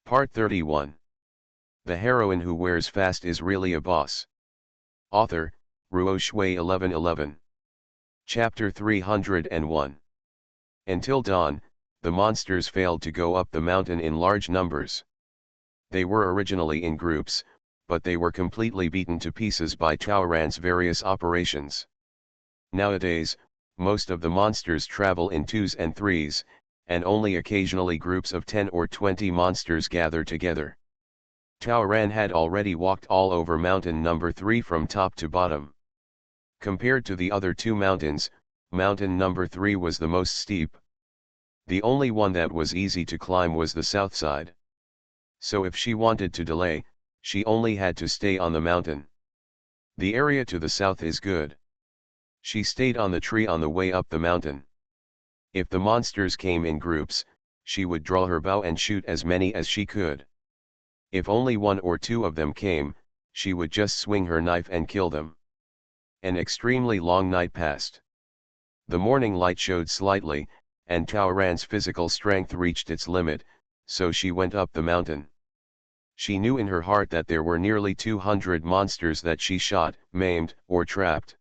Part 31. The heroine who wears fast is really a boss. Author, Ruo Shui 1111. Chapter 301. Until dawn, the monsters failed to go up the mountain in large numbers. They were originally in groups, but they were completely beaten to pieces by Chaoran's various operations. Nowadays, most of the monsters travel in twos and threes, and only occasionally groups of 10 or 20 monsters gather together. Chaoran had already walked all over mountain number 3 from top to bottom. Compared to the other two mountains, mountain number 3 was the most steep. The only one that was easy to climb was the south side. So if she wanted to delay, she only had to stay on the mountain. The area to the south is good. She stayed on the tree on the way up the mountain. If the monsters came in groups, she would draw her bow and shoot as many as she could. If only one or two of them came, she would just swing her knife and kill them. An extremely long night passed. The morning light showed slightly, and Chaoran's physical strength reached its limit, so she went up the mountain. She knew in her heart that there were nearly 200 monsters that she shot, maimed, or trapped.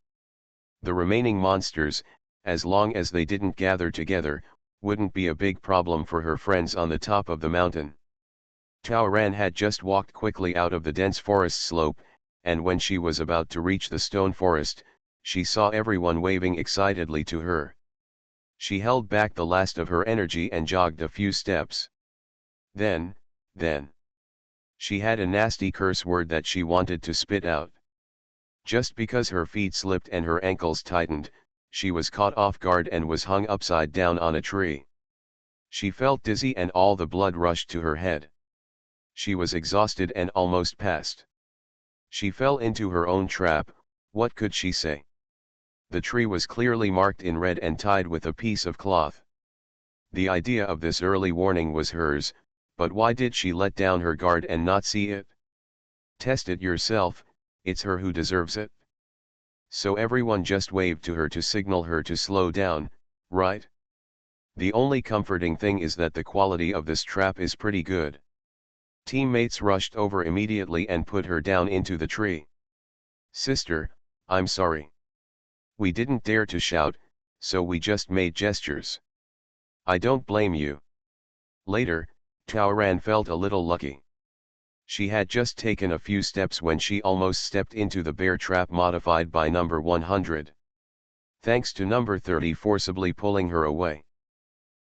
The remaining monsters, as long as they didn't gather together, wouldn't be a big problem for her friends on the top of the mountain. Chaoran had just walked quickly out of the dense forest slope, and when she was about to reach the stone forest, she saw everyone waving excitedly to her. She held back the last of her energy and jogged a few steps. Then, she had a nasty curse word that she wanted to spit out. Just because her feet slipped and her ankles tightened, she was caught off guard and was hung upside down on a tree. She felt dizzy and all the blood rushed to her head. She was exhausted and almost passed. She fell into her own trap. What could she say? The tree was clearly marked in red and tied with a piece of cloth. The idea of this early warning was hers, but why did she let down her guard and not see it? Test it yourself, it's her who deserves it. So everyone just waved to her to signal her to slow down, right? The only comforting thing is that the quality of this trap is pretty good. Teammates rushed over immediately and put her down into the tree. Sister, I'm sorry. We didn't dare to shout, so we just made gestures. I don't blame you. Later, Chaoran felt a little lucky. She had just taken a few steps when she almost stepped into the bear trap modified by number 100. Thanks to number 30 forcibly pulling her away.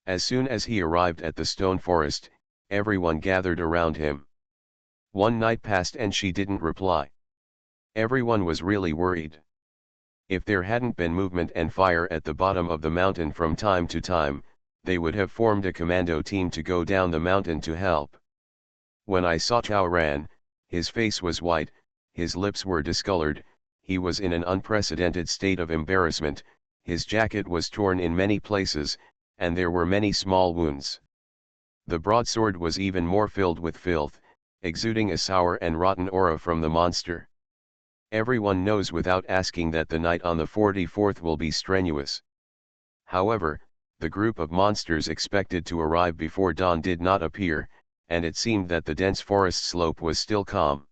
As soon as he arrived at the stone forest, everyone gathered around him. One night passed and she didn't reply. Everyone was really worried. If there hadn't been movement and fire at the bottom of the mountain from time to time, they would have formed a commando team to go down the mountain to help. When I saw Chaoran, his face was white, his lips were discolored, he was in an unprecedented state of embarrassment, his jacket was torn in many places, and there were many small wounds. The broadsword was even more filled with filth, exuding a sour and rotten aura from the monster. Everyone knows without asking that the night on the 44th will be strenuous. However, the group of monsters expected to arrive before dawn did not appear, and it seemed that the dense forest slope was still calm.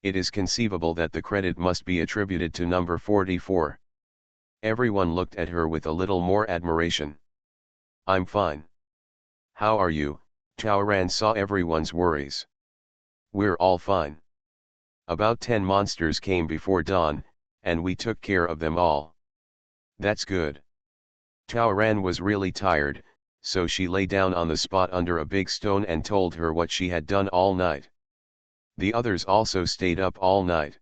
It is conceivable that the credit must be attributed to number 44. Everyone looked at her with a little more admiration. I'm fine. How are you? Chaoran saw everyone's worries. We're all fine. About 10 monsters came before dawn, and we took care of them all. That's good. Chaoran was really tired, so she lay down on the spot under a big stone and told her what she had done all night. The others also stayed up all night.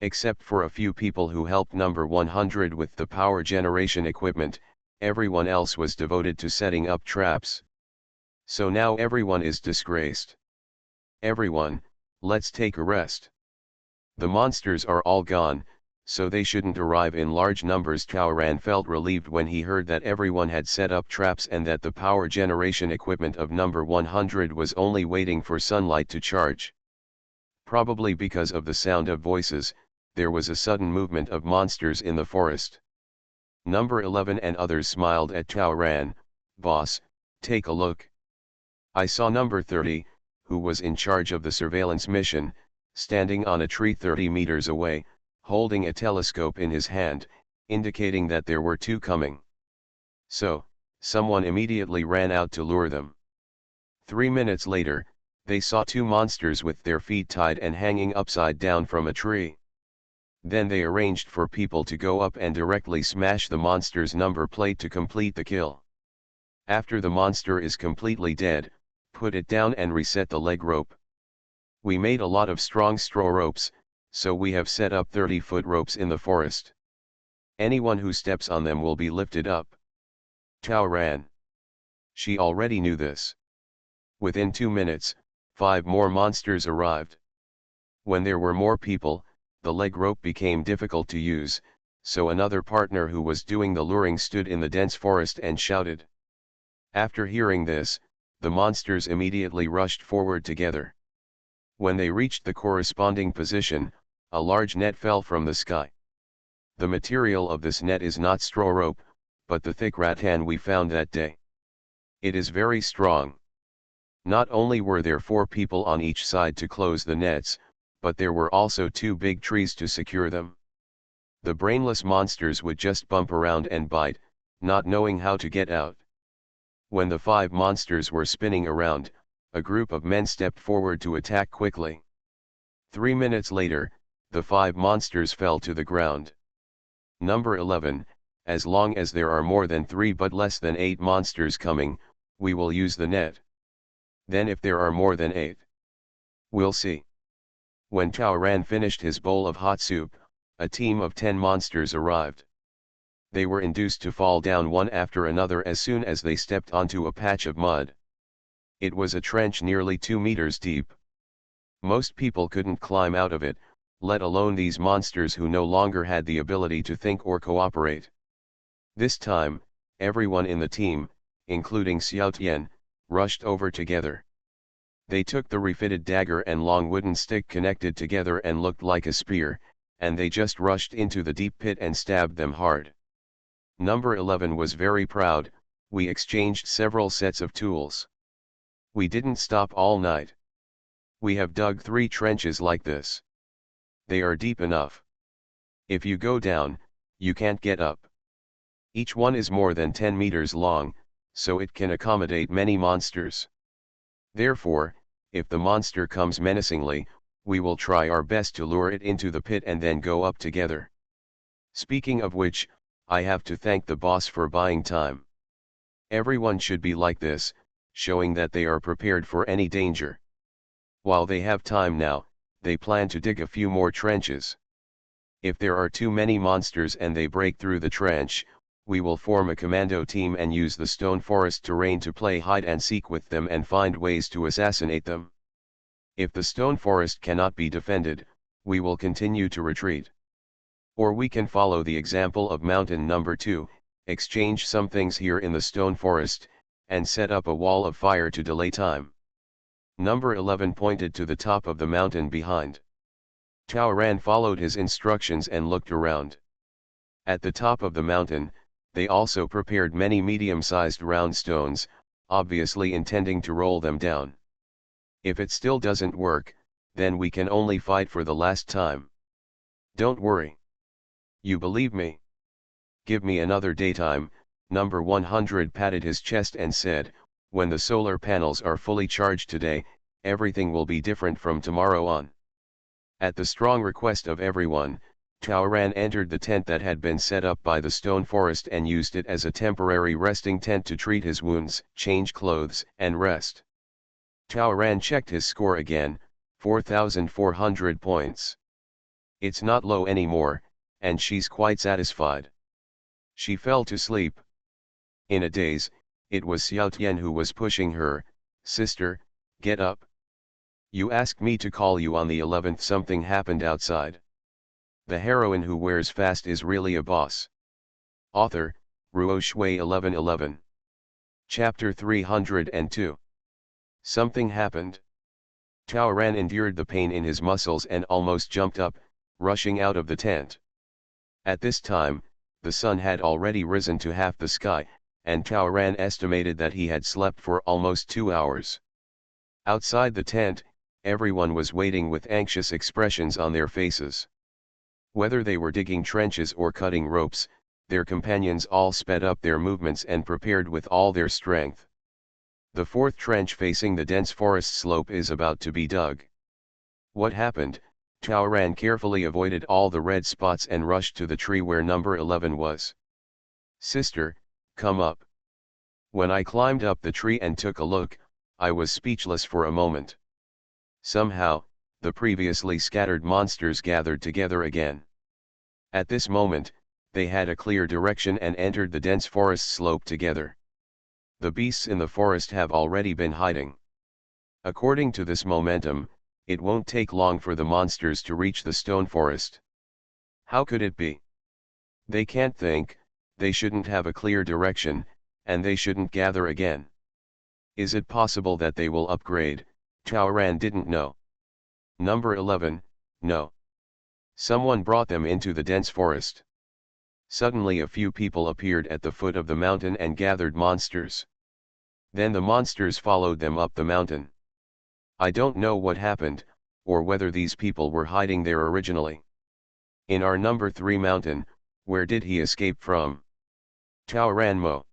Except for a few people who helped number 100 with the power generation equipment, everyone else was devoted to setting up traps. So now everyone is disgraced. Everyone, let's take a rest. The monsters are all gone, so they shouldn't arrive in large numbers. Chaoran felt relieved when he heard that everyone had set up traps and that the power generation equipment of number 100 was only waiting for sunlight to charge. Probably because of the sound of voices, there was a sudden movement of monsters in the forest. Number 11 and others smiled at Chaoran. Boss, take a look. I saw number 30, who was in charge of the surveillance mission, standing on a tree 30 meters away, holding a telescope in his hand, indicating that there were two coming. So, someone immediately ran out to lure them. 3 minutes later, they saw two monsters with their feet tied and hanging upside down from a tree. Then they arranged for people to go up and directly smash the monster's number plate to complete the kill. After the monster is completely dead, put it down and reset the leg rope. We made a lot of strong straw ropes, so we have set up 30-foot ropes in the forest. Anyone who steps on them will be lifted up. Tao ran. She already knew this. Within 2 minutes, 5 more monsters arrived. When there were more people, the leg rope became difficult to use, so another partner who was doing the luring stood in the dense forest and shouted. After hearing this, the monsters immediately rushed forward together. When they reached the corresponding position, a large net fell from the sky. The material of this net is not straw rope, but the thick rattan we found that day. It is very strong. Not only were there 4 people on each side to close the nets, but there were also 2 big trees to secure them. The brainless monsters would just bump around and bite, not knowing how to get out. When the 5 monsters were spinning around, a group of men stepped forward to attack quickly. 3 minutes later, the 5 monsters fell to the ground. Number 11, as long as there are more than 3 but less than 8 monsters coming, we will use the net. Then if there are more than 8, we'll see. When Tao Ran finished his bowl of hot soup, a team of 10 monsters arrived. They were induced to fall down one after another as soon as they stepped onto a patch of mud. It was a trench nearly 2 meters deep. Most people couldn't climb out of it, let alone these monsters who no longer had the ability to think or cooperate. This time, everyone in the team, including Xiao Tian, rushed over together. They took the refitted dagger and long wooden stick connected together and looked like a spear, and they just rushed into the deep pit and stabbed them hard. Number 11 was very proud. We exchanged several sets of tools. We didn't stop all night. We have dug 3 trenches like this. They are deep enough. If you go down, you can't get up. Each one is more than 10 meters long, so it can accommodate many monsters. Therefore, if the monster comes menacingly, we will try our best to lure it into the pit and then go up together. Speaking of which, I have to thank the boss for buying time. Everyone should be like this, showing that they are prepared for any danger. While they have time now, they plan to dig a few more trenches. If there are too many monsters and they break through the trench, we will form a commando team and use the stone forest terrain to play hide and seek with them and find ways to assassinate them. If the stone forest cannot be defended, we will continue to retreat. Or we can follow the example of mountain number 2, exchange some things here in the stone forest, and set up a wall of fire to delay time. Number 11 pointed to the top of the mountain behind. Tao Ran followed his instructions and looked around. At the top of the mountain, they also prepared many medium-sized round stones, obviously intending to roll them down. If it still doesn't work, then we can only fight for the last time. Don't worry. You believe me? Give me another daytime. Number 100 patted his chest and said, when the solar panels are fully charged today, everything will be different from tomorrow on. At the strong request of everyone, Tao Ran entered the tent that had been set up by the stone forest and used it as a temporary resting tent to treat his wounds, change clothes, and rest. Tao Ran checked his score again, 4,400 points. It's not low anymore, and she's quite satisfied. She fell to sleep. In a daze, it was Xiao Tian who was pushing her. Sister, get up. You asked me to call you on the 11th. Something happened outside. The heroine who wears fast is really a boss. Author, Ruo Shui 1111. Chapter 302. Something happened. Tao Ran endured the pain in his muscles and almost jumped up, rushing out of the tent. At this time, the sun had already risen to half the sky, and Tao Ran estimated that he had slept for almost 2 hours. Outside the tent, everyone was waiting with anxious expressions on their faces. Whether they were digging trenches or cutting ropes, their companions all sped up their movements and prepared with all their strength. The fourth trench facing the dense forest slope is about to be dug. What happened? Taoran carefully avoided all the red spots and rushed to the tree where number 11 was. "Sister, come up." When I climbed up the tree and took a look, I was speechless for a moment. Somehow, the previously scattered monsters gathered together again. At this moment, they had a clear direction and entered the dense forest slope together. The beasts in the forest have already been hiding. According to this momentum, it won't take long for the monsters to reach the stone forest. How could it be? They can't think, they shouldn't have a clear direction, and they shouldn't gather again. Is it possible that they will upgrade? Taoran didn't know. Number 11, no. Someone brought them into the dense forest. Suddenly a few people appeared at the foot of the mountain and gathered monsters. Then the monsters followed them up the mountain. I don't know what happened, or whether these people were hiding there originally. In our number 3 mountain, where did he escape from? Taoran Mo.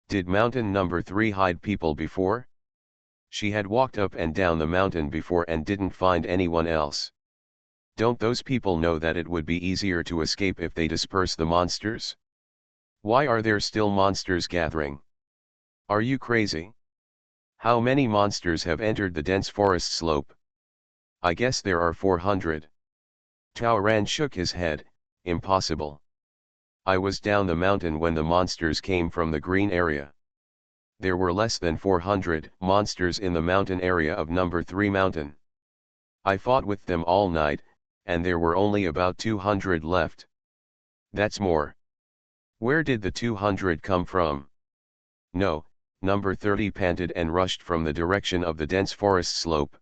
Did mountain number 3 hide people before? She had walked up and down the mountain before and didn't find anyone else. Don't those people know that it would be easier to escape if they disperse the monsters? Why are there still monsters gathering? Are you crazy? How many monsters have entered the dense forest slope? I guess there are 400. Taoran shook his head, impossible. I was down the mountain when the monsters came from the green area. There were less than 400 monsters in the mountain area of number 3 mountain. I fought with them all night, and there were only about 200 left. That's more. Where did the 200 come from? No, number 30 panted and rushed from the direction of the dense forest slope.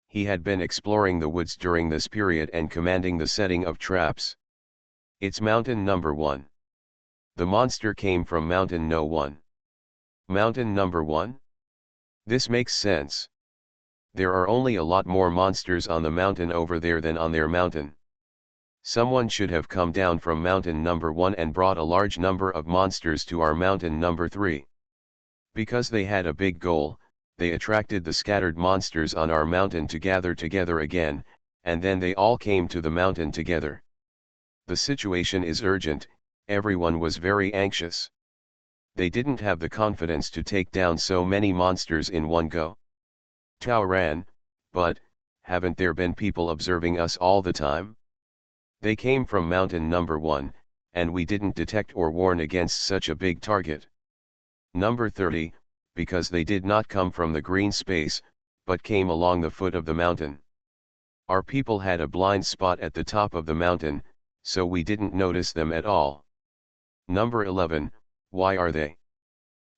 He had been exploring the woods during this period and commanding the setting of traps. It's mountain number 1. The monster came from mountain no 1. Mountain number 1? This makes sense. There are only a lot more monsters on the mountain over there than on their mountain. Someone should have come down from mountain number 1 and brought a large number of monsters to our mountain number 3. Because they had a big goal, they attracted the scattered monsters on our mountain to gather together again, and then they all came to the mountain together. The situation is urgent, everyone was very anxious. They didn't have the confidence to take down so many monsters in one go. Taoran, but, haven't there been people observing us all the time? They came from mountain number 1, and we didn't detect or warn against such a big target. Number 30, because they did not come from the green space, but came along the foot of the mountain. Our people had a blind spot at the top of the mountain, so we didn't notice them at all. Number 11, why are they?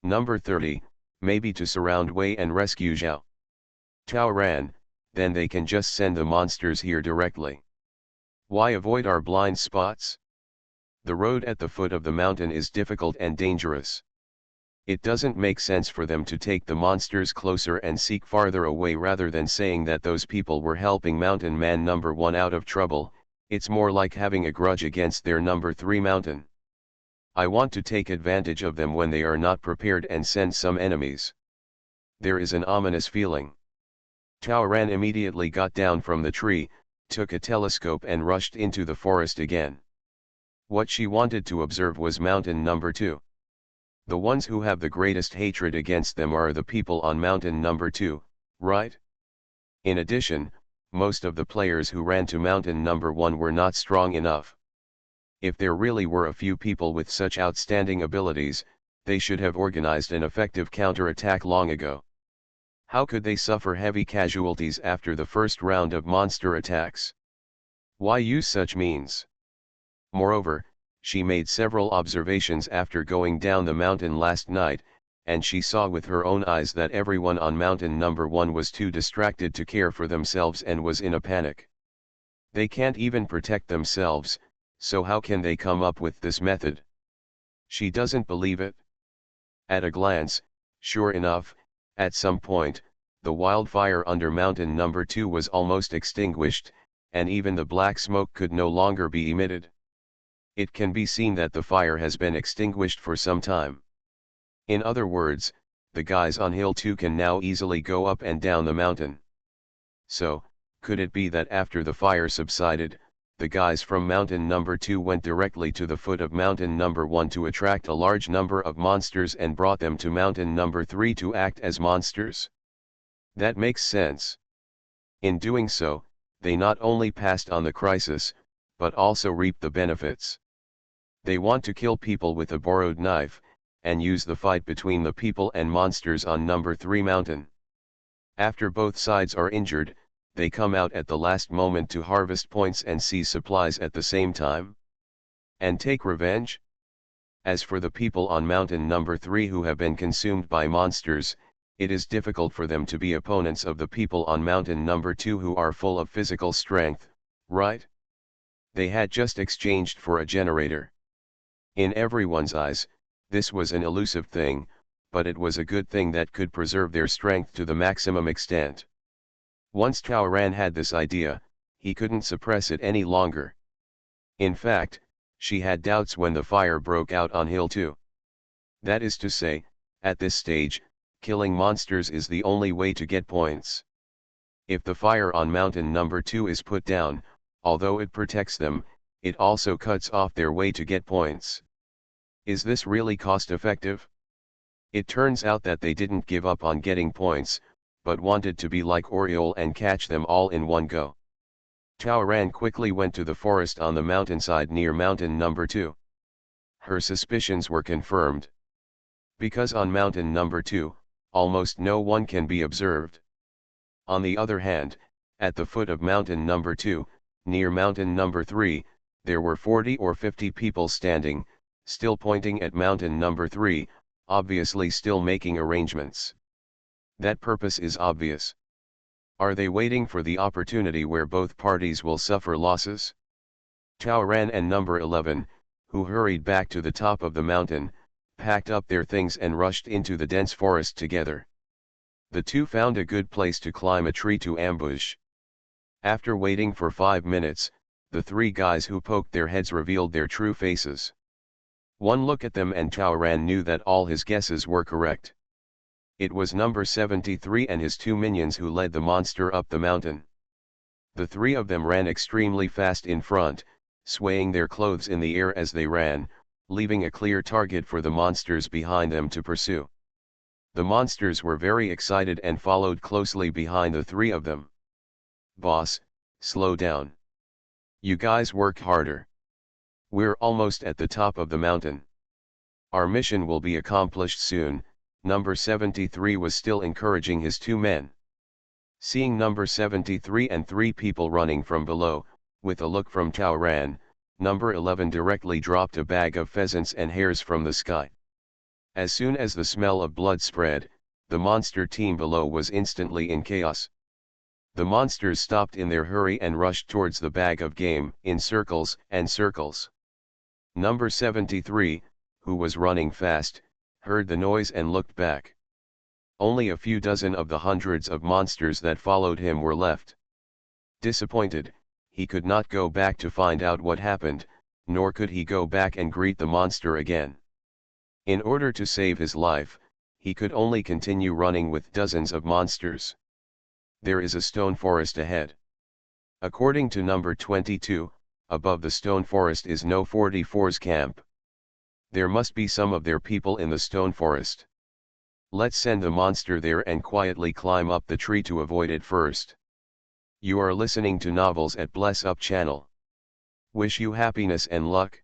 Number 30, maybe to surround Wei and rescue Zhao. Taoran, then they can just send the monsters here directly. Why avoid our blind spots? The road at the foot of the mountain is difficult and dangerous. It doesn't make sense for them to take the monsters closer and seek farther away rather than saying that those people were helping mountain man number 1 out of trouble. It's more like having a grudge against their number 3 mountain. I want to take advantage of them when they are not prepared and send some enemies. There is an ominous feeling. Taoran immediately got down from the tree, took a telescope and rushed into the forest again. What she wanted to observe was mountain number 2. The ones who have the greatest hatred against them are the people on mountain number 2, right? In addition, most of the players who ran to mountain number 1 were not strong enough. If there really were a few people with such outstanding abilities, they should have organized an effective counterattack long ago. How could they suffer heavy casualties after the first round of monster attacks? Why use such means? Moreover, she made several observations after going down the mountain last night, and she saw with her own eyes that everyone on mountain number 1 was too distracted to care for themselves and was in a panic. They can't even protect themselves, so how can they come up with this method? She doesn't believe it. At a glance, sure enough, at some point, the wildfire under mountain number 2 was almost extinguished, and even the black smoke could no longer be emitted. It can be seen that the fire has been extinguished for some time. In other words, the guys on hill 2 can now easily go up and down the mountain. So, could it be that after the fire subsided, the guys from mountain number 2 went directly to the foot of mountain number 1 to attract a large number of monsters and brought them to mountain number 3 to act as monsters? That makes sense. In doing so, they not only passed on the crisis, but also reaped the benefits. They want to kill people with a borrowed knife, and use the fight between the people and monsters on number 3 mountain. After both sides are injured, they come out at the last moment to harvest points and seize supplies at the same time. And take revenge? As for the people on mountain number 3 who have been consumed by monsters, it is difficult for them to be opponents of the people on mountain number 2 who are full of physical strength, right? They had just exchanged for a generator. In everyone's eyes, this was an elusive thing, but it was a good thing that could preserve their strength to the maximum extent. Once Taoran had this idea, he couldn't suppress it any longer. In fact, she had doubts when the fire broke out on Hill 2. That is to say, at this stage, killing monsters is the only way to get points. If the fire on mountain number 2 is put down, although it protects them, it also cuts off their way to get points. Is this really cost-effective? It turns out that they didn't give up on getting points, but wanted to be like Oriole and catch them all in one go. Taoran quickly went to the forest on the mountainside near mountain number 2. Her suspicions were confirmed. Because on mountain number 2, almost no one can be observed. On the other hand, at the foot of mountain number 2, near mountain number 3, there were 40 or 50 people standing, still pointing at mountain number 3, obviously still making arrangements. That purpose is obvious. Are they waiting for the opportunity where both parties will suffer losses? Taoran and number 11, who hurried back to the top of the mountain, packed up their things and rushed into the dense forest together. The two found a good place to climb a tree to ambush. After waiting for 5 minutes, the 3 guys who poked their heads revealed their true faces. One look at them and Taoran knew that all his guesses were correct. It was number 73 and his 2 minions who led the monster up the mountain. The 3 of them ran extremely fast in front, swaying their clothes in the air as they ran, leaving a clear target for the monsters behind them to pursue. The monsters were very excited and followed closely behind the 3 of them. "Boss, slow down. You guys work harder. We're almost at the top of the mountain. Our mission will be accomplished soon." Number 73 was still encouraging his 2 men. Seeing number 73 and 3 people running from below, with a look from Taoran, number 11 directly dropped a bag of pheasants and hares from the sky. As soon as the smell of blood spread, the monster team below was instantly in chaos. The monsters stopped in their hurry and rushed towards the bag of game, in circles and circles. Number 73, who was running fast, heard the noise and looked back. Only a few dozen of the hundreds of monsters that followed him were left. Disappointed, he could not go back to find out what happened, nor could he go back and greet the monster again. In order to save his life, he could only continue running with dozens of monsters. There is a stone forest ahead. According to number 22, above the stone forest is No 44's camp. There must be some of their people in the stone forest. Let's send the monster there and quietly climb up the tree to avoid it first. You are listening to Novels at Bless Up channel. Wish you happiness and luck.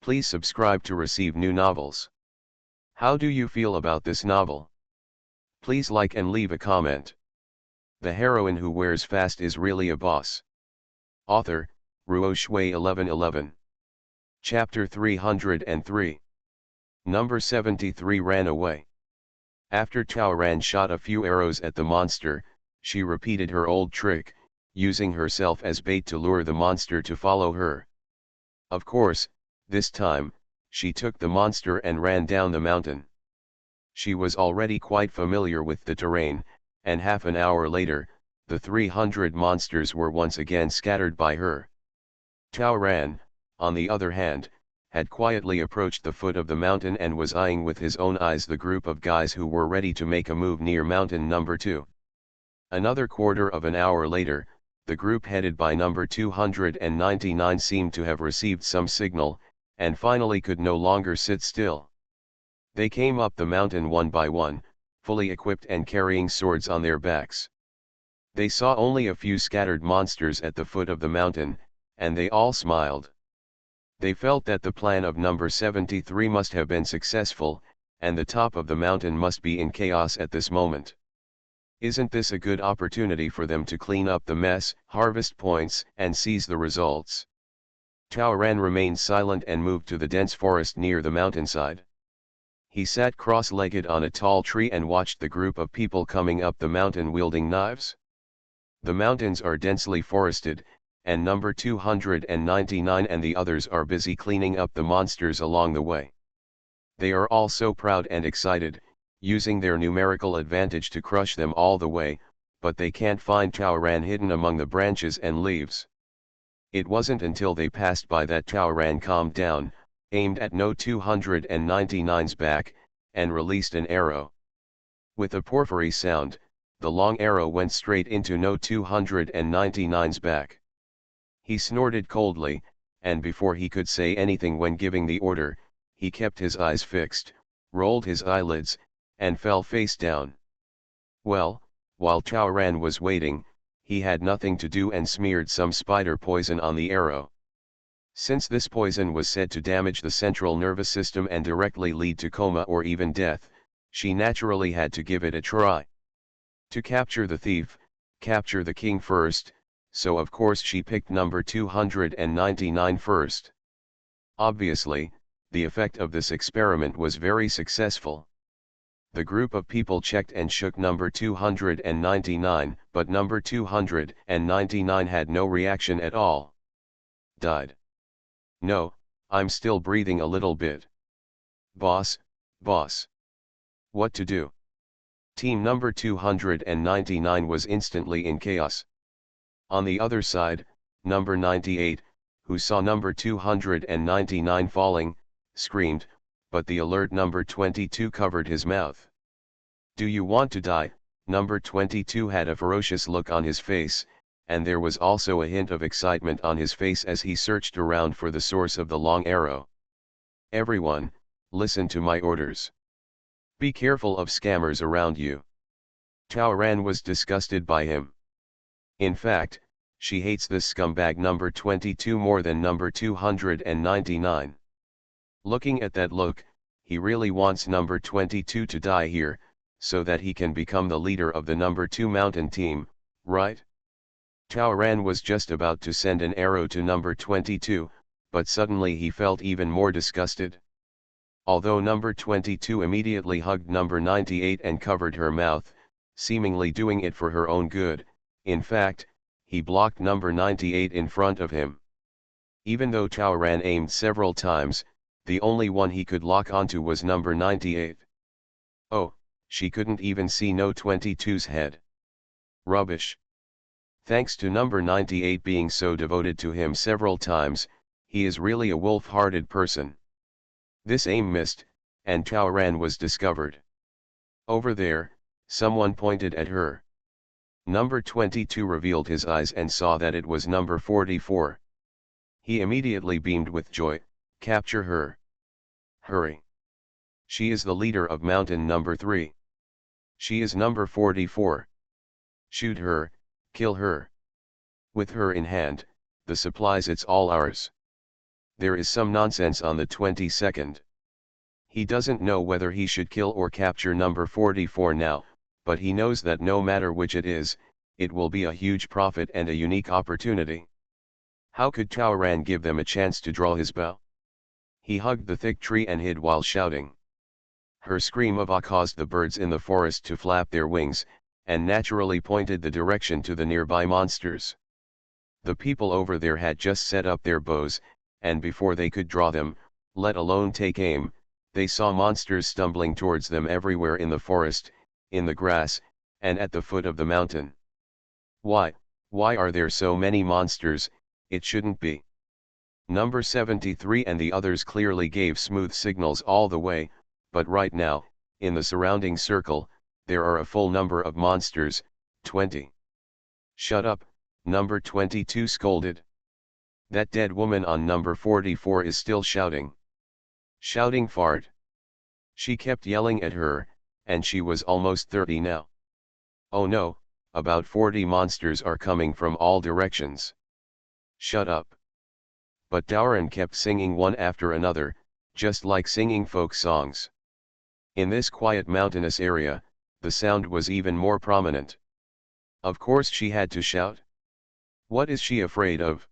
Please subscribe to receive new novels. How do you feel about this novel? Please like and leave a comment. The heroine who wears fast is really a boss. Author, Ruo Shui 1111. Chapter 303. Number 73 ran away. After Taoran shot a few arrows at the monster, she repeated her old trick, using herself as bait to lure the monster to follow her. Of course, this time, she took the monster and ran down the mountain. She was already quite familiar with the terrain, and half an hour later, the 300 monsters were once again scattered by her. Tao Ran, on the other hand, had quietly approached the foot of the mountain and was eyeing with his own eyes the group of guys who were ready to make a move near mountain number 2. Another quarter of an hour later, the group headed by number 299 seemed to have received some signal, and finally could no longer sit still. They came up the mountain one by one, fully equipped and carrying swords on their backs. They saw only a few scattered monsters at the foot of the mountain, and they all smiled. They felt that the plan of number 73 must have been successful, and the top of the mountain must be in chaos at this moment. Isn't this a good opportunity for them to clean up the mess, harvest points, and seize the results? Tao Ran remained silent and moved to the dense forest near the mountainside. He sat cross-legged on a tall tree and watched the group of people coming up the mountain wielding knives. The mountains are densely forested, and number 299 and the others are busy cleaning up the monsters along the way. They are all so proud and excited, using their numerical advantage to crush them all the way, but they can't find Tao Ran hidden among the branches and leaves. It wasn't until they passed by that Tao Ran calmed down, aimed at No 299's back, and released an arrow. With a porphyry sound, the long arrow went straight into No 299's back. He snorted coldly, and before he could say anything when giving the order, he kept his eyes fixed, rolled his eyelids, and fell face down. Well, while Tao Ran was waiting, he had nothing to do and smeared some spider poison on the arrow. Since this poison was said to damage the central nervous system and directly lead to coma or even death, she naturally had to give it a try. To capture the thief, capture the king first, so of course she picked number 299 first. Obviously, the effect of this experiment was very successful. The group of people checked and shook number 299, but number 299 had no reaction at all. Died. No, I'm still breathing a little bit. Boss, boss. What to do? Team number 299 was instantly in chaos. On the other side, number 98, who saw number 299 falling, screamed, but the alert number 22 covered his mouth. Do you want to die? Number 22 had a ferocious look on his face, and there was also a hint of excitement on his face as he searched around for the source of the long arrow. Everyone, listen to my orders. Be careful of scammers around you. Tao Ran was disgusted by him. In fact, she hates this scumbag number 22 more than number 299. Looking at that look, he really wants number 22 to die here, so that he can become the leader of the number 2 mountain team, right? Tao Ran was just about to send an arrow to number 22, but suddenly he felt even more disgusted. Although number 22 immediately hugged number 98 and covered her mouth, seemingly doing it for her own good, in fact, he blocked number 98 in front of him. Even though Tao Ran aimed several times, the only one he could lock onto was number 98. Oh, she couldn't even see No 22's head. Rubbish. Thanks to number 98 being so devoted to him several times, he is really a wolf-hearted person. This aim missed, and Tao Ran was discovered. Over there, someone pointed at her. Number 22 revealed his eyes and saw that it was number 44. He immediately beamed with joy. Capture her. Hurry. She is the leader of mountain number 3. She is number 44. Shoot her, kill her. With her in hand, the supplies it's all ours. There is some nonsense on the 22nd. He doesn't know whether he should kill or capture number 44 now, but he knows that no matter which it is, it will be a huge profit and a unique opportunity. How could Tao Ran give them a chance to draw his bow? He hugged the thick tree and hid while shouting. Her scream of awe caused the birds in the forest to flap their wings, and naturally pointed the direction to the nearby monsters. The people over there had just set up their bows, and before they could draw them, let alone take aim, they saw monsters stumbling towards them everywhere in the forest, in the grass, and at the foot of the mountain. Why are there so many monsters? It shouldn't be. Number 73 and the others clearly gave smooth signals all the way, but right now, in the surrounding circle, there are a full number of monsters, 20. Shut up, number 22 scolded. That dead woman on number 44 is still shouting. Shouting fart. She kept yelling at her, and she was almost 30 now. Oh no, about 40 monsters are coming from all directions. Shut up. But Dauren kept singing one after another, just like singing folk songs. In this quiet mountainous area, the sound was even more prominent. Of course she had to shout. What is she afraid of?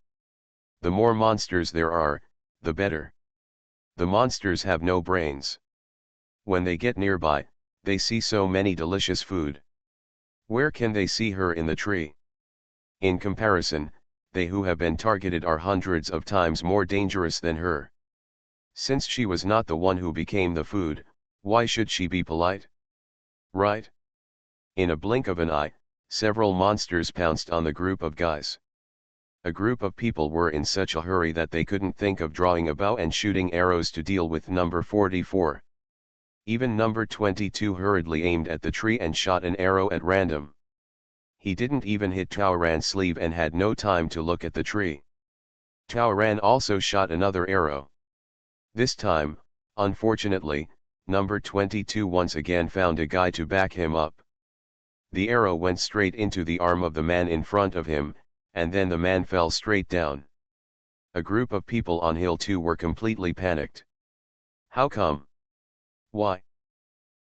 The more monsters there are, the better. The monsters have no brains. When they get nearby, they see so many delicious food. Where can they see her in the tree? In comparison, they who have been targeted are hundreds of times more dangerous than her. Since she was not the one who became the food, why should she be polite? Right? In a blink of an eye, several monsters pounced on the group of guys. A group of people were in such a hurry that they couldn't think of drawing a bow and shooting arrows to deal with number 44. Even number 22 hurriedly aimed at the tree and shot an arrow at random. He didn't even hit Tauran's sleeve and had no time to look at the tree. Tauran also shot another arrow. This time, unfortunately, number 22 once again found a guy to back him up. The arrow went straight into the arm of the man in front of him, and then the man fell straight down. A group of people on Hill 2 were completely panicked. How come? Why?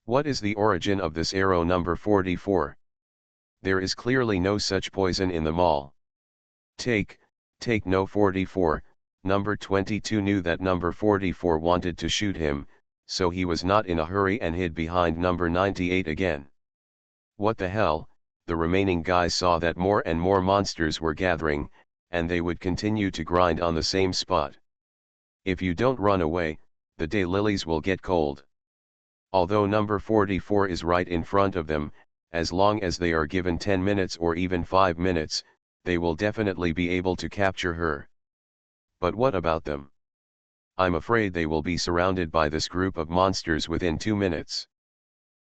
What is the origin of this arrow number 44? There is clearly no such poison in the mall. Take no 44, number 22 knew that number 44 wanted to shoot him, so he was not in a hurry and hid behind number 98 again. What the hell? The remaining guys saw that more and more monsters were gathering, and they would continue to grind on the same spot. If you don't run away, the daylilies will get cold. Although number 44 is right in front of them, as long as they are given 10 minutes or even 5 minutes, they will definitely be able to capture her. But what about them? I'm afraid they will be surrounded by this group of monsters within 2 minutes.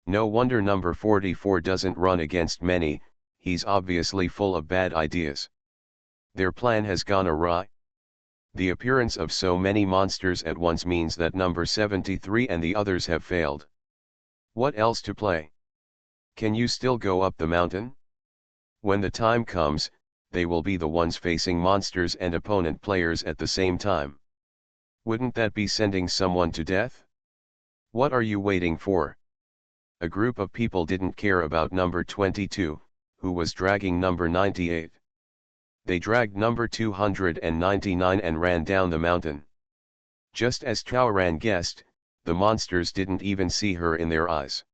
No wonder number 44 doesn't run against many, he's obviously full of bad ideas. Their plan has gone awry. The appearance of so many monsters at once means that number 73 and the others have failed. What else to play? Can you still go up the mountain? When the time comes, they will be the ones facing monsters and opponent players at the same time. Wouldn't that be sending someone to death? What are you waiting for? A group of people didn't care about number 22, who was dragging number 98. They dragged number 299 and ran down the mountain. Just as Tauran guessed, the monsters didn't even see her in their eyes.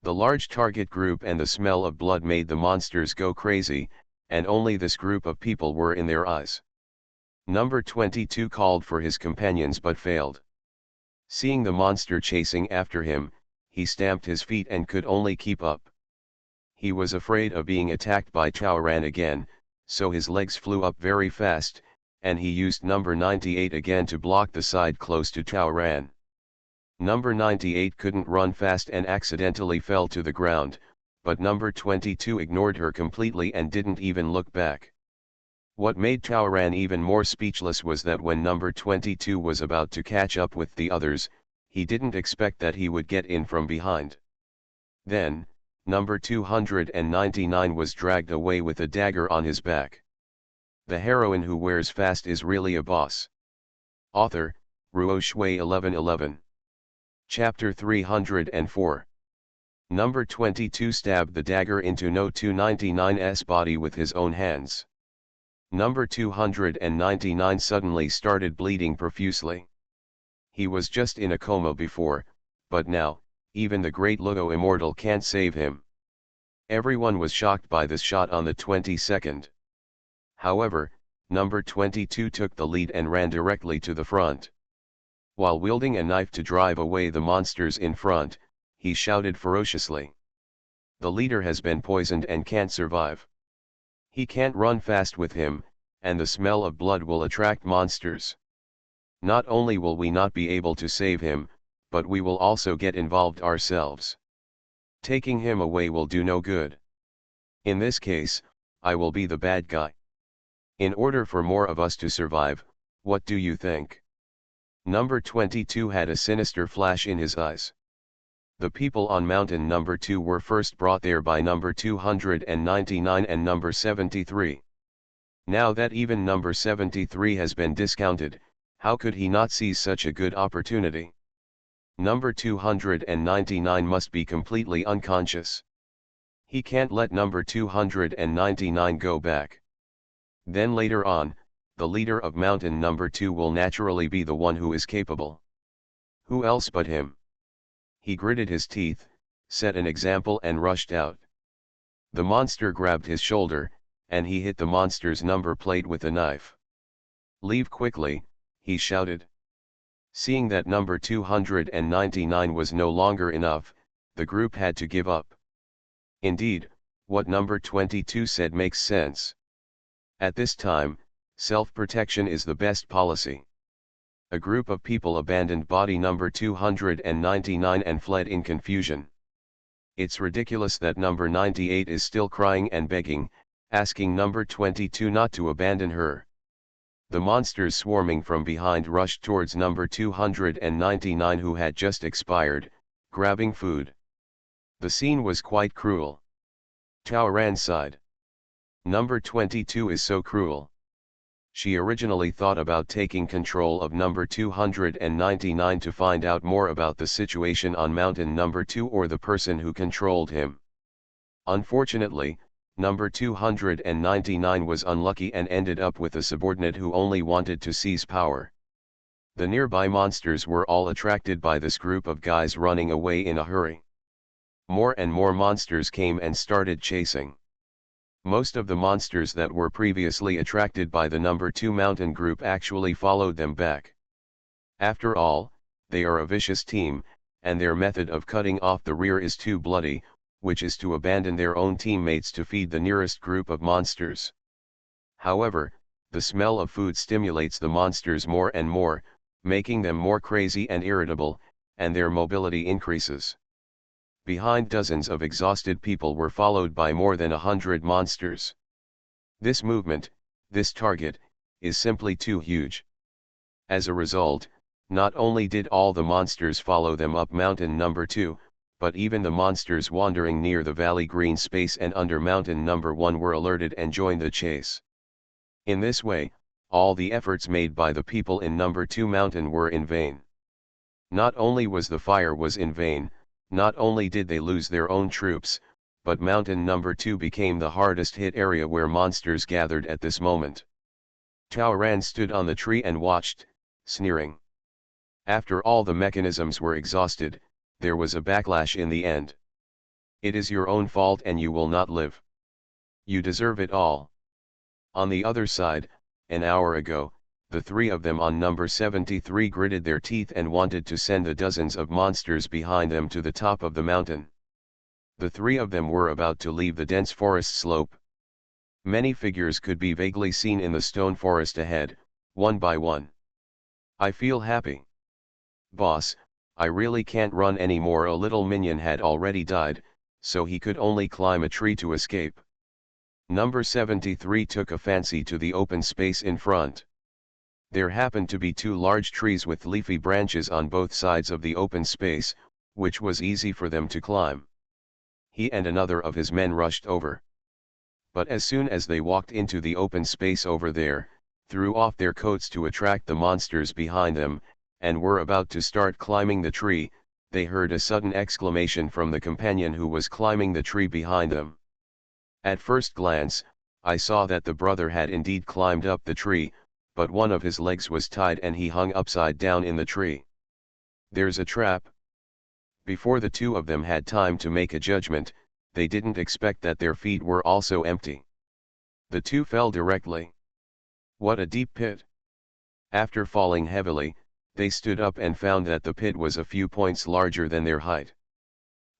The large target group and the smell of blood made the monsters go crazy, and only this group of people were in their eyes. Number 22 called for his companions but failed. Seeing the monster chasing after him, he stamped his feet and could only keep up. He was afraid of being attacked by Tauran again, so his legs flew up very fast, and he used number 98 again to block the side close to Tauran. Number 98 couldn't run fast and accidentally fell to the ground, but number 22 ignored her completely and didn't even look back. What made Tauran even more speechless was that when number 22 was about to catch up with the others, he didn't expect that he would get in from behind. Then, number 299 was dragged away with a dagger on his back. The heroine who wears fast is really a boss. Author, Ruo Shui 1111. Chapter 304. Number 22 stabbed the dagger into No 299's body with his own hands. Number 299 suddenly started bleeding profusely. He was just in a coma before, but now, even the great Luo immortal can't save him. Everyone was shocked by this shot on the 22nd. However, number 22 took the lead and ran directly to the front. While wielding a knife to drive away the monsters in front, he shouted ferociously. The leader has been poisoned and can't survive. He can't run fast with him, and the smell of blood will attract monsters. Not only will we not be able to save him, but we will also get involved ourselves. Taking him away will do no good. In this case, I will be the bad guy. In order for more of us to survive, what do you think? Number 22 had a sinister flash in his eyes. The people on mountain number 2 were first brought there by number 299 and number 73. Now that even number 73 has been discounted, how could he not seize such a good opportunity? Number 299 must be completely unconscious. He can't let number 299 go back. Then later on, the leader of mountain number 2 will naturally be the one who is capable. Who else but him? He gritted his teeth, set an example and rushed out. The monster grabbed his shoulder, and he hit the monster's number plate with a knife. "Leave quickly," he shouted. Seeing that number 299 was no longer enough, the group had to give up. Indeed, what number 22 said makes sense. At this time, self-protection is the best policy. A group of people abandoned body number 299 and fled in confusion. It's ridiculous that number 98 is still crying and begging, asking number 22 not to abandon her. The monsters swarming from behind rushed towards number 299 who had just expired, grabbing food. The scene was quite cruel. Taoran sighed. Number 22 is so cruel. She originally thought about taking control of number 299 to find out more about the situation on mountain number 2 or the person who controlled him. Unfortunately, number 299 was unlucky and ended up with a subordinate who only wanted to seize power. The nearby monsters were all attracted by this group of guys running away in a hurry. More and more monsters came and started chasing. Most of the monsters that were previously attracted by the number 2 mountain group actually followed them back. After all, they are a vicious team, and their method of cutting off the rear is too bloody, which is to abandon their own teammates to feed the nearest group of monsters. However, the smell of food stimulates the monsters more and more, making them more crazy and irritable, and their mobility increases. Behind dozens of exhausted people were followed by more than 100 monsters. This movement, this target, is simply too huge. As a result, not only did all the monsters follow them up mountain number 2, but even the monsters wandering near the valley green space and under mountain number 1 were alerted and joined the chase. In this way, all the efforts made by the people in number 2 mountain were in vain. Not only was the fire was in vain, not only did they lose their own troops, but mountain number 2 became the hardest hit area where monsters gathered at this moment. Taoran stood on the tree and watched, sneering. After all the mechanisms were exhausted, there was a backlash in the end. It is your own fault and you will not live. You deserve it all. On the other side, an hour ago, the 3 of them on number 73 gritted their teeth and wanted to send the dozens of monsters behind them to the top of the mountain. The 3 of them were about to leave the dense forest slope. Many figures could be vaguely seen in the stone forest ahead, one by one. "I feel happy. Boss, I really can't run anymore." A little minion had already died, so he could only climb a tree to escape. Number 73 took a fancy to the open space in front. There happened to be 2 large trees with leafy branches on both sides of the open space, which was easy for them to climb. He and another of his men rushed over. But as soon as they walked into the open space over there, threw off their coats to attract the monsters behind them, and were about to start climbing the tree, they heard a sudden exclamation from the companion who was climbing the tree behind them. At first glance, I saw that the brother had indeed climbed up the tree, but one of his legs was tied and he hung upside down in the tree. "There's a trap." Before the 2 of them had time to make a judgment, they didn't expect that their feet were also empty. The 2 fell directly. What a deep pit! After falling heavily, they stood up and found that the pit was a few points larger than their height.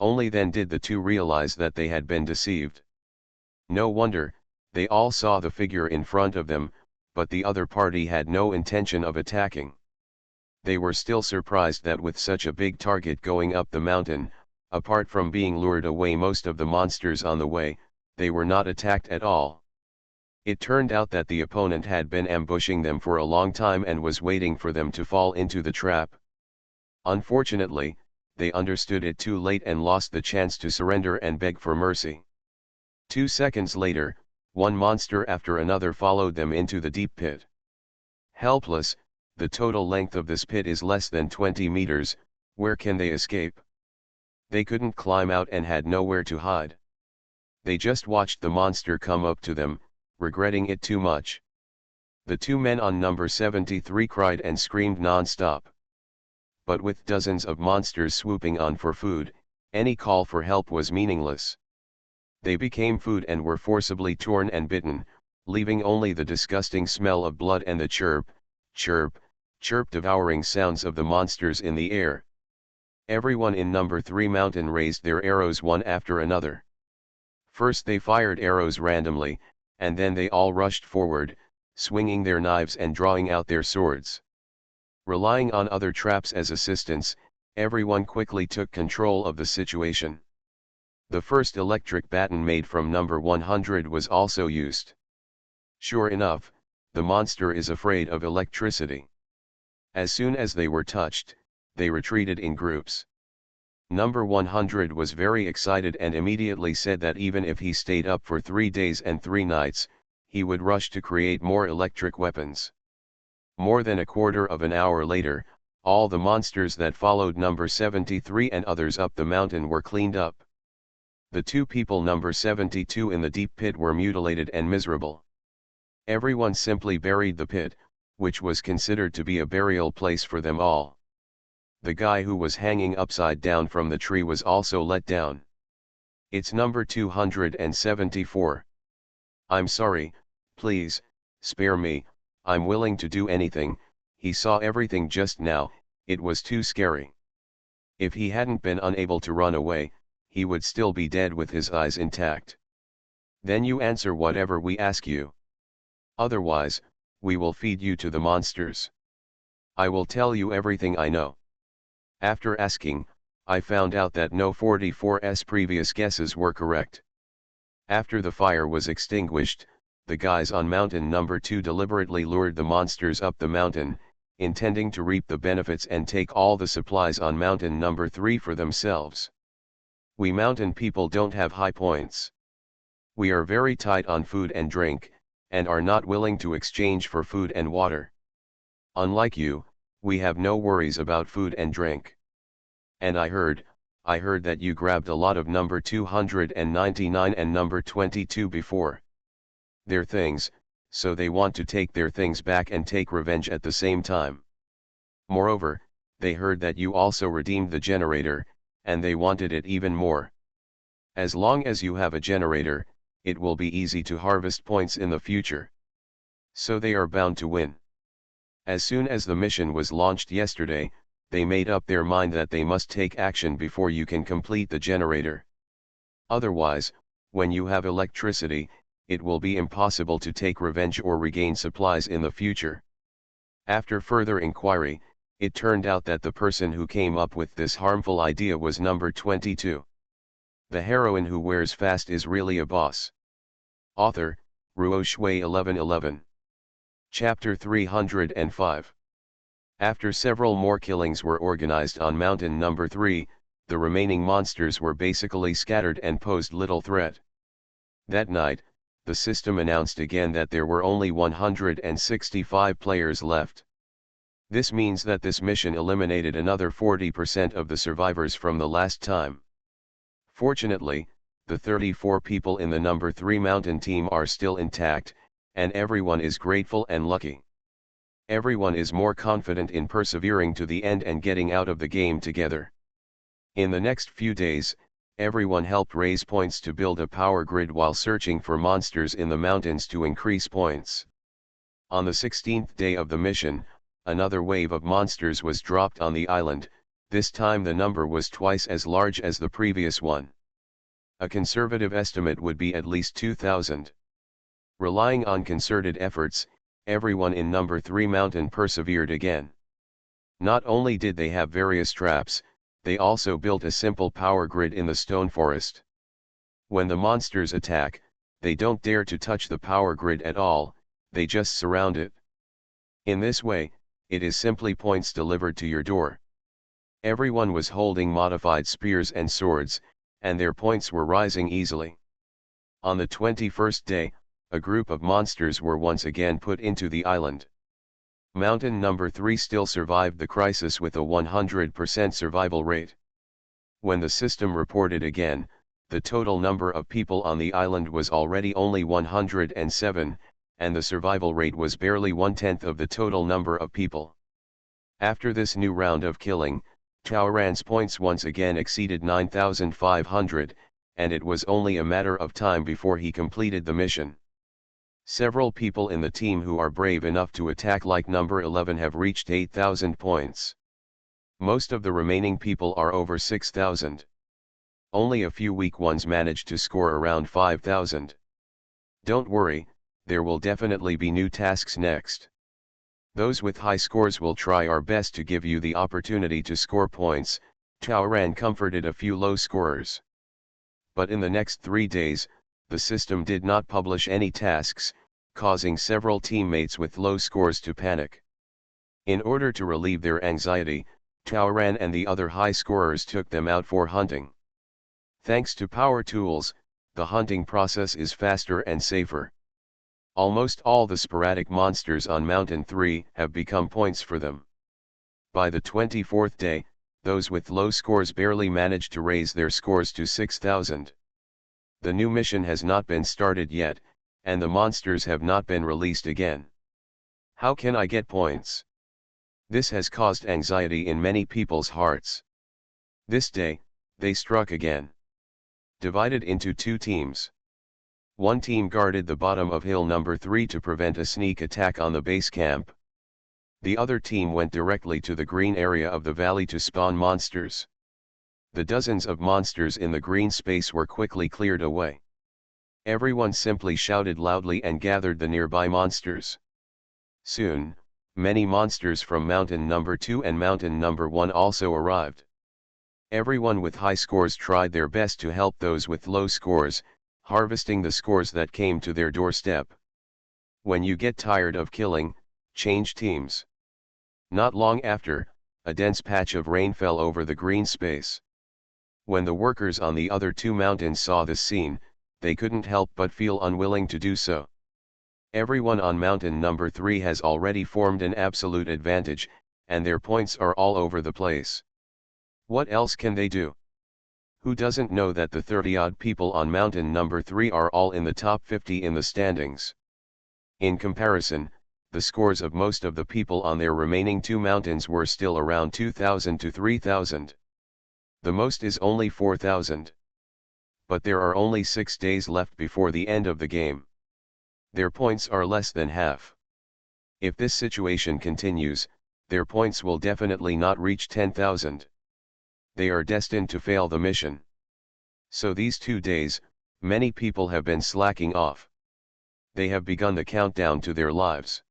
Only then did the two realize that they had been deceived. No wonder, they all saw the figure in front of them, but the other party had no intention of attacking. They were still surprised that with such a big target going up the mountain, apart from being lured away most of the monsters on the way, they were not attacked at all. It turned out that the opponent had been ambushing them for a long time and was waiting for them to fall into the trap. Unfortunately, they understood it too late and lost the chance to surrender and beg for mercy. 2 seconds later, one monster after another followed them into the deep pit. Helpless, the total length of this pit is less than 20 meters, where can they escape? They couldn't climb out and had nowhere to hide. They just watched the monster come up to them, regretting it too much. The two men on number 73 cried and screamed non-stop. But with dozens of monsters swooping on for food, any call for help was meaningless. They became food and were forcibly torn and bitten, leaving only the disgusting smell of blood and the chirp, chirp, chirp devouring sounds of the monsters in the air. Everyone in number 3 mountain raised their arrows one after another. First they fired arrows randomly, and then they all rushed forward, swinging their knives and drawing out their swords. Relying on other traps as assistance, everyone quickly took control of the situation. The first electric baton made from number 100 was also used. Sure enough, the monster is afraid of electricity. As soon as they were touched, they retreated in groups. Number 100 was very excited and immediately said that even if he stayed up for 3 days and 3 nights, he would rush to create more electric weapons. More than a quarter of an hour later, all the monsters that followed number 73 and others up the mountain were cleaned up. The two people number 72 in the deep pit were mutilated and miserable. Everyone simply buried the pit, which was considered to be a burial place for them all. The guy who was hanging upside down from the tree was also let down. It's number 274. I'm sorry, please, spare me, I'm willing to do anything, he saw everything just now, it was too scary. If he hadn't been unable to run away, he would still be dead with his eyes intact. Then you answer whatever we ask you. Otherwise, we will feed you to the monsters. I will tell you everything I know. After asking, I found out that no 44's previous guesses were correct. After the fire was extinguished, the guys on mountain number 2 deliberately lured the monsters up the mountain, intending to reap the benefits and take all the supplies on mountain number 3 for themselves. We mountain people don't have high points. We are very tight on food and drink, and are not willing to exchange for food and water. Unlike you, we have no worries about food and drink. And I heard that you grabbed a lot of number 299 and number 22 before. Their things, so they want to take their things back and take revenge at the same time. Moreover, they heard that you also redeemed the generator, and they wanted it even more. As long as you have a generator, it will be easy to harvest points in the future. So they are bound to win. As soon as the mission was launched yesterday, they made up their mind that they must take action before you can complete the generator. Otherwise, when you have electricity, it will be impossible to take revenge or regain supplies in the future. After further inquiry, it turned out that the person who came up with this harmful idea was number 22. The heroine who wears fast is really a boss. Author, Shui 1111. Chapter 305. After several more killings were organized on mountain number 3, the remaining monsters were basically scattered and posed little threat. That night, the system announced again that there were only 165 players left. This means that this mission eliminated another 40% of the survivors from the last time. Fortunately, the 34 people in the number 3 mountain team are still intact, and everyone is grateful and lucky. Everyone is more confident in persevering to the end and getting out of the game together. In the next few days, everyone helped raise points to build a power grid while searching for monsters in the mountains to increase points. On the 16th day of the mission, another wave of monsters was dropped on the island, This time the number was twice as large as the previous one. A conservative estimate would be at least 2,000. Relying on concerted efforts, everyone in number 3 mountain persevered again. Not only did they have various traps, they also built a simple power grid in the stone forest. When the monsters attack, they don't dare to touch the power grid at all, they just surround it. In this way, it is simply points delivered to your door. Everyone was holding modified spears and swords, and their points were rising easily. On the 21st day, a group of monsters were once again put into the island. Mountain number 3 still survived the crisis with a 100% survival rate. When the system reported again, the total number of people on the island was already only 107, and the survival rate was barely 1/10 of the total number of people. After this new round of killing, Taoran's points once again exceeded 9,500, and it was only a matter of time before he completed the mission. Several people in the team who are brave enough to attack like number 11 have reached 8,000 points. Most of the remaining people are over 6,000. Only a few weak ones managed to score around 5,000. Don't worry, there will definitely be new tasks next. Those with high scores will try our best to give you the opportunity to score points. Taoran comforted a few low scorers. But in the next 3 days, the system did not publish any tasks, causing several teammates with low scores to panic. In order to relieve their anxiety, Taoran and the other high scorers took them out for hunting. Thanks to power tools, the hunting process is faster and safer. Almost all the sporadic monsters on Mountain 3 have become points for them. By the 24th day, those with low scores barely managed to raise their scores to 6,000. The new mission has not been started yet, and the monsters have not been released again. How can I get points? This has caused anxiety in many people's hearts. This day, they struck again. Divided into 2 teams. One team guarded the bottom of hill number 3 to prevent a sneak attack on the base camp. The other team went directly to the green area of the valley to spawn monsters. The dozens of monsters in the green space were quickly cleared away. Everyone simply shouted loudly and gathered the nearby monsters. Soon, many monsters from mountain number 2 and mountain number 1 also arrived. Everyone with high scores tried their best to help those with low scores, harvesting the scores that came to their doorstep. When you get tired of killing, change teams. Not long after, a dense patch of rain fell over the green space. When the workers on the other 2 mountains saw this scene, they couldn't help but feel unwilling to do so. Everyone on mountain number 3 has already formed an absolute advantage, and their points are all over the place. What else can they do? Who doesn't know that the 30-odd people on mountain number 3 are all in the top 50 in the standings? In comparison, the scores of most of the people on their remaining 2 mountains were still around 2,000 to 3,000. The most is only 4,000. But there are only 6 days left before the end of the game. Their points are less than half. If this situation continues, their points will definitely not reach 10,000. They are destined to fail the mission. So these 2 days, many people have been slacking off. They have begun the countdown to their lives.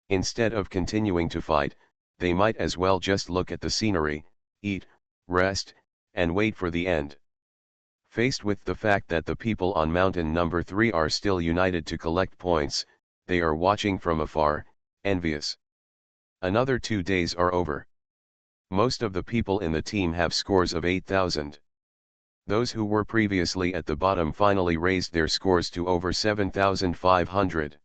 Instead of continuing to fight, they might as well just look at the scenery, eat, rest, and wait for the end. Faced with the fact that the people on mountain number 3 are still united to collect points, they are watching from afar, envious. Another 2 days are over. Most of the people in the team have scores of 8,000. Those who were previously at the bottom finally raised their scores to over 7,500.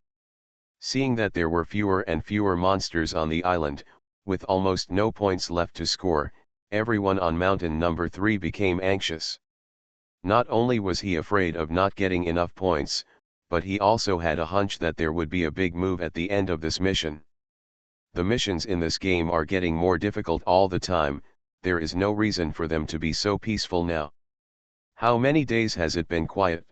Seeing that there were fewer and fewer monsters on the island, with almost no points left to score, everyone on mountain number 3 became anxious. Not only was he afraid of not getting enough points, but he also had a hunch that there would be a big move at the end of this mission. The missions in this game are getting more difficult all the time, there is no reason for them to be so peaceful now. How many days has it been quiet?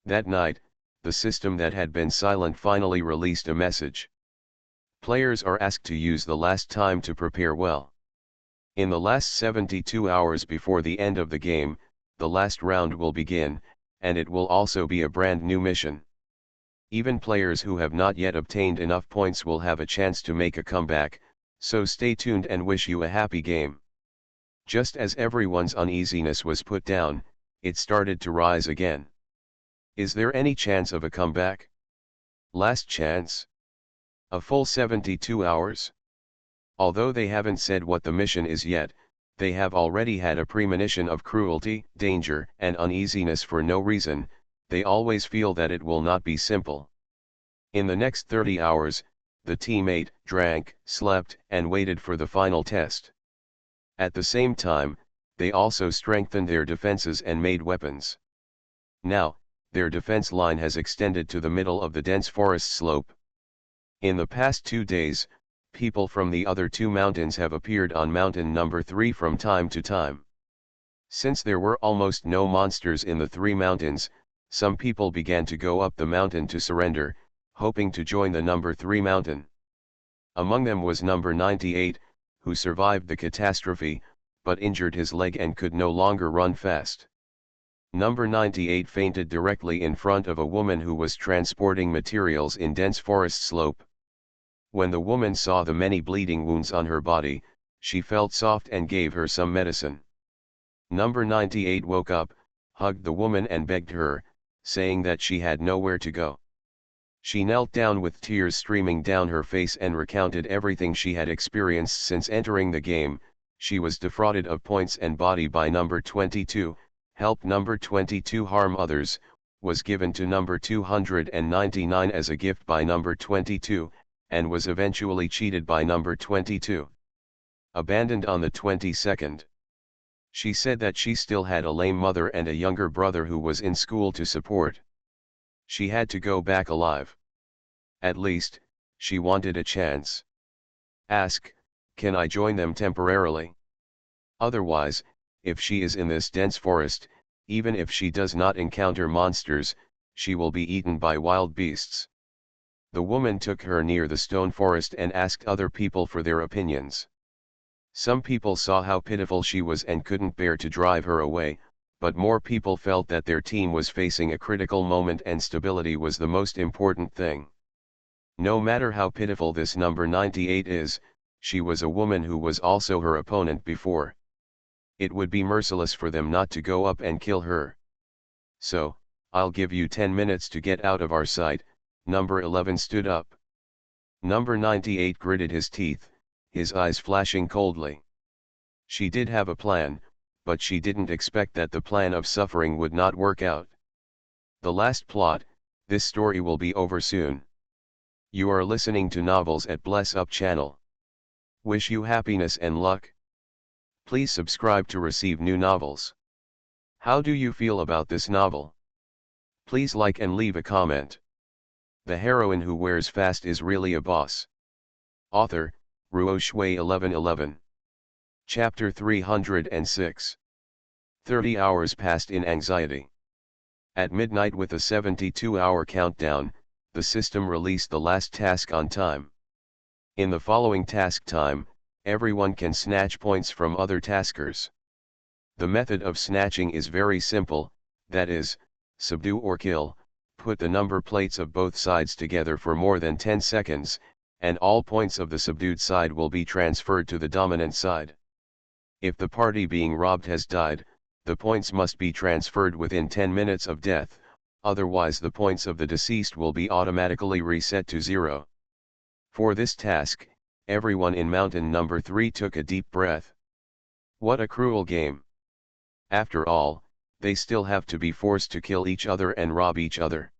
That night, the system that had been silent finally released a message. Players are asked to use the last time to prepare well. In the last 72 hours before the end of the game, the last round will begin, and it will also be a brand new mission. Even players who have not yet obtained enough points will have a chance to make a comeback, so stay tuned and wish you a happy game. Just as everyone's uneasiness was put down, it started to rise again. Is there any chance of a comeback? Last chance? A full 72 hours? Although they haven't said what the mission is yet, they have already had a premonition of cruelty, danger, and uneasiness for no reason. They always feel that it will not be simple. In the next 30 hours, the team ate, drank, slept, and waited for the final test. At the same time, they also strengthened their defenses and made weapons. Now, their defense line has extended to the middle of the dense forest slope. In the past 2 days, people from the other 2 mountains have appeared on mountain number 3 from time to time. Since there were almost no monsters in the 3 mountains, some people began to go up the mountain to surrender, hoping to join the number 3 mountain. Among them was number 98, who survived the catastrophe, but injured his leg and could no longer run fast. Number 98 fainted directly in front of a woman who was transporting materials in dense forest slope. When the woman saw the many bleeding wounds on her body, she felt soft and gave her some medicine. Number 98 woke up, hugged the woman and begged her, saying that she had nowhere to go. She knelt down with tears streaming down her face and recounted everything she had experienced since entering the game. She was defrauded of points and body by number 22, helped number 22 harm others, was given to number 299 as a gift by number 22, and was eventually cheated by number 22. Abandoned on the 22nd. She said that she still had a lame mother and a younger brother who was in school to support. She had to go back alive. At least, she wanted a chance. Ask, can I join them temporarily? Otherwise, if she is in this dense forest, even if she does not encounter monsters, she will be eaten by wild beasts. The woman took her near the stone forest and asked other people for their opinions. Some people saw how pitiful she was and couldn't bear to drive her away, but more people felt that their team was facing a critical moment and stability was the most important thing. No matter how pitiful this number 98 is, she was a woman who was also her opponent before. It would be merciless for them not to go up and kill her. So, I'll give you 10 minutes to get out of our sight. Number 11 stood up. Number 98 gritted his teeth, his eyes flashing coldly. She did have a plan, but she didn't expect that the plan of suffering would not work out. The last plot, this story will be over soon. You are listening to Novels at Bless Up channel. Wish you happiness and luck. Please subscribe to receive new novels. How do you feel about this novel? Please like and leave a comment. The heroine who wears fast is really a boss. Author, Ruo Shui 1111. Chapter 306. 30 hours passed in anxiety. At midnight with a 72-hour countdown, the system released the last task on time. In the following task time, everyone can snatch points from other taskers. The method of snatching is very simple, that is, subdue or kill, put the number plates of both sides together for more than 10 seconds, and all points of the subdued side will be transferred to the dominant side. If the party being robbed has died, the points must be transferred within 10 minutes of death, otherwise the points of the deceased will be automatically reset to 0. For this task, everyone in mountain number 3 took a deep breath. What a cruel game. After all, they still have to be forced to kill each other and rob each other.